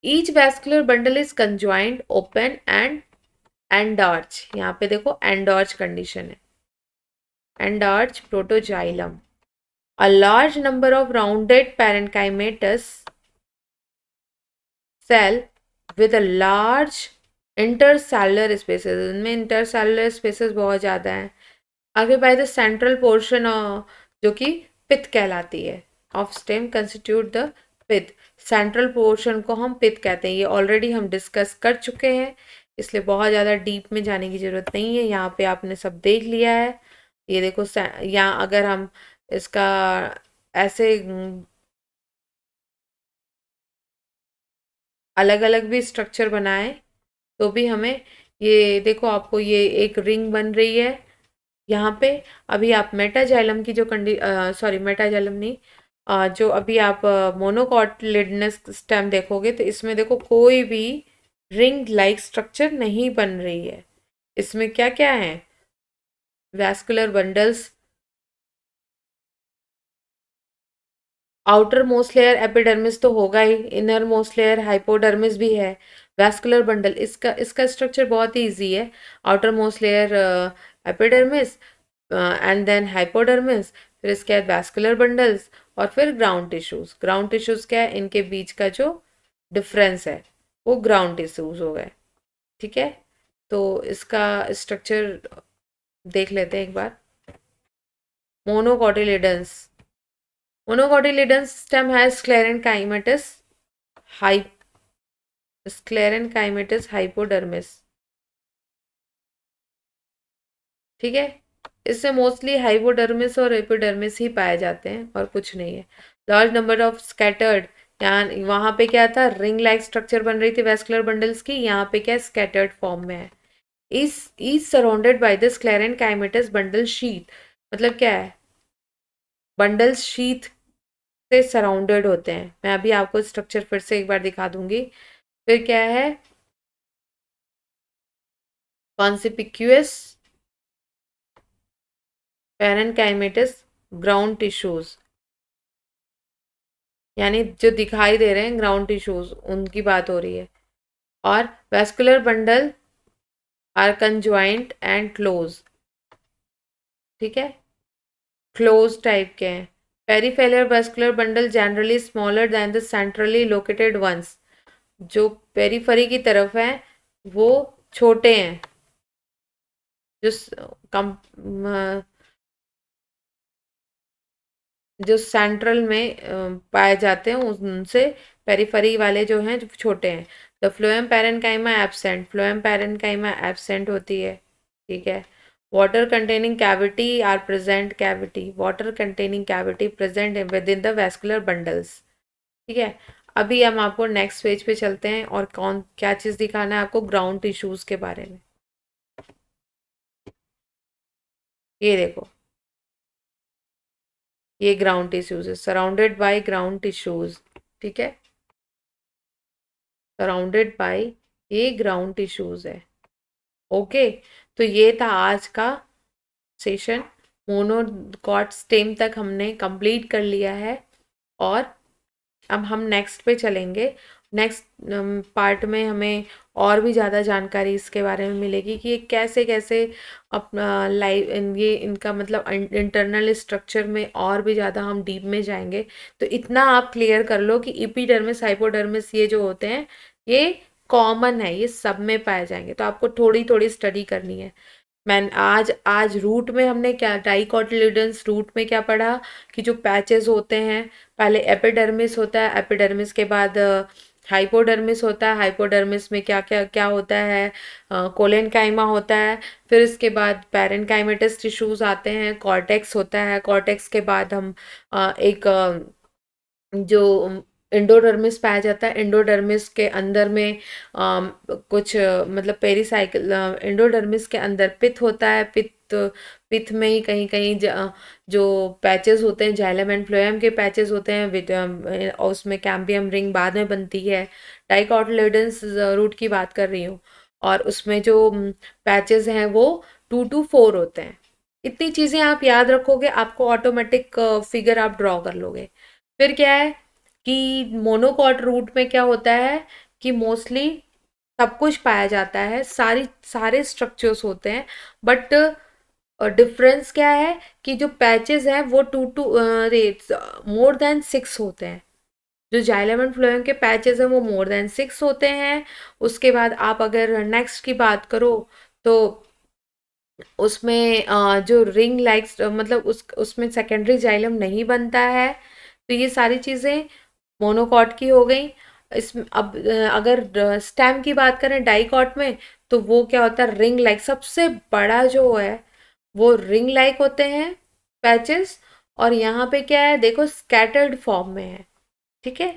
Each vascular bundle is conjoint open and endarch. यहाँ पे देखो एंडार्च कंडीशन है, endarch protoxylem. A large number of rounded parenchymatous cell with a large intercellular spaces, इनमें intercellular spaces बहुत ज़्यादा हैं। आगे by the central portion जो कि पिथ कहलाती है, of stem constitute the pith, central portion को हम पिथ कहते हैं। ये ऑलरेडी हम डिस्कस कर चुके हैं, इसलिए बहुत ज़्यादा डीप में जाने की ज़रूरत नहीं है। यहाँ पे आपने सब देख लिया है। ये देखो यहाँ अगर हम इसका ऐसे अलग अलग भी स्ट्रक्चर बनाए तो भी हमें, ये देखो आपको ये एक रिंग बन रही है यहाँ पे। अभी आप मेटाजाइलम की जो सॉरी मेटाजाइलम नहीं, जो अभी आप मोनोकॉटिलिडनस स्टेम देखोगे तो इसमें देखो कोई भी रिंग लाइक स्ट्रक्चर नहीं बन रही है। इसमें क्या क्या है, vascular bundles, outer most layer epidermis तो होगा ही, इनर मोस्ट लेयर हाइपोडर्मिस भी है। वैस्कुलर बंडल, इसका स्ट्रक्चर बहुत ही इजी है। Outer most layer epidermis, and then hypodermis, फिर इसके बाद वैस्कुलर बंडल्स, और फिर ग्राउंड टिश्यूज। ग्राउंड टिश्यूज क्या है, इनके बीच का जो डिफरेंस है वो ग्राउंड टिश्यूज हो गए। ठीक है, तो इसका स्ट्रक्चर देख लेते हैं एक बार। Monocotyledons, monocotyledons stem has sclerenchymatous hy sclerenchymatous hypodermis। ठीक है, इससे मोस्टली हाइपोडर्मिस और एपिडर्मिस ही पाए जाते हैं और कुछ नहीं है। लार्ज नंबर ऑफ स्कैटर्ड, यहाँ वहाँ पे क्या था, रिंग लाइक स्ट्रक्चर बन रही थी वैस्कुलर बंडल्स की, यहाँ पे क्या स्कैटर्ड फॉर्म में है। Is surrounded by the sclerenchymatous bundle sheath, मतलब क्या है, बंडल्स शीथ से सराउंडेड होते हैं। मैं अभी आपको स्ट्रक्चर फिर से एक बार दिखा दूंगी। फिर क्या है, कॉन्सिपिक्यूअस पैरेन्काइमेटस ग्राउंड टिश्यूज, यानी जो दिखाई दे रहे हैं ग्राउंड टिश्यूज उनकी बात हो रही है। और vascular bundle are conjoint and close, ठीक है, क्लोज टाइप के हैं। Peripheral vascular bundle generally smaller than the centrally located ones, जो पेरीफरी की तरफ है वो छोटे हैं, जो कम जो सेंट्रल में पाए जाते हैं उनसे पेरिफरी वाले जो हैं जो छोटे हैं। The phloem parenchyma absent, phloem parenchyma absent होती है। ठीक है, water containing cavity are present, cavity, water containing cavity present within the vascular bundles. ठीक है, अभी हम आपको नेक्स्ट पेज पे चलते हैं और कौन क्या चीज़ दिखाना है आपको ग्राउंड टिश्यूज के बारे में। ये देखो, ये ग्राउंड टिश्यूज है, सराउंडेड बाय ग्राउंड टिश्यूज। ठीक है, सराउंडेड बाय ये ग्राउंड टिश्यूज है। ओके, तो ये था आज का सेशन। मोनोकॉट स्टेम तक हमने कंप्लीट कर लिया है और अब हम नेक्स्ट पे चलेंगे। नेक्स्ट पार्ट में हमें और भी ज़्यादा जानकारी इसके बारे में मिलेगी कि ये कैसे कैसे अपना लाइव ये इनका मतलब इंटरनल स्ट्रक्चर में और भी ज़्यादा हम डीप में जाएंगे। तो इतना आप क्लियर कर लो कि एपिडर्मिस हाइपोडर्मिस ये जो होते हैं ये कॉमन है, ये सब में पाए जाएंगे। तो आपको थोड़ी थोड़ी स्टडी करनी है। मैं आज आज रूट में हमने क्या, डाइकोटिलिडन्स रूट में क्या पढ़ा कि जो पैचेस होते हैं, पहले एपिडर्मिस होता है, एपिडर्मिस के बाद हाइपोडर्मिस होता है, हाइपोडर्मिस में क्या क्या क्या होता है, कोलेनकाइमा होता है, फिर इसके बाद पैरेन्काइमेटस टिश्यूज आते हैं, कॉर्टेक्स होता है, कॉर्टेक्स के बाद हम एक जो इंडोडर्मिस पाया जाता है, इंडोडर्मिस के अंदर में कुछ मतलब पेरीसाइकिल, इंडोडर्मिस के अंदर पिथ होता है, पिथ में ही कहीं कहीं जो पैचेस होते हैं, जाइलम एंड फ्लोएम के पैचेस होते हैं, और उसमें कैम्बियम रिंग बाद में बनती है। डाइकोटिलेडन्स रूट की बात कर रही हूँ, और उसमें जो पैचेस हैं वो 2 to 4 होते हैं। इतनी चीज़ें आप याद रखोगे, आपको ऑटोमेटिक फिगर आप ड्रॉ कर लोगे। फिर क्या है कि मोनोकॉट रूट में क्या होता है कि मोस्टली सब कुछ पाया जाता है, सारे स्ट्रक्चर्स होते हैं, बट डिफरेंस क्या है कि जो पैचेस हैं वो मोर देन 6 होते हैं। जो जाइलम एंड फ्लोएम के पैचेस हैं वो मोर देन 6 होते हैं। उसके बाद आप अगर नेक्स्ट की बात करो तो उसमें जो रिंग लाइक्स मतलब उसमें सेकेंडरी जाइलम नहीं बनता है। तो ये सारी चीज़ें मोनोकॉट की हो गई। इसमें अब अगर स्टेम की बात करें डाइकॉट में, तो वो क्या होता है, रिंग लाइक सबसे बड़ा जो है वो रिंग लाइक होते हैं पैचेस। और यहाँ पे क्या है देखो, स्कैटर्ड फॉर्म में है। ठीक है,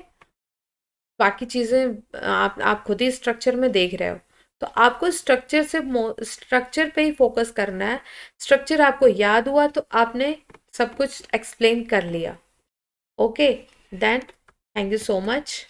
बाकी चीज़ें आप खुद ही स्ट्रक्चर में देख रहे हो। तो आपको स्ट्रक्चर पे ही फोकस करना है। स्ट्रक्चर आपको याद हुआ तो आपने सब कुछ एक्सप्लेन कर लिया। Okay, then thank you so much.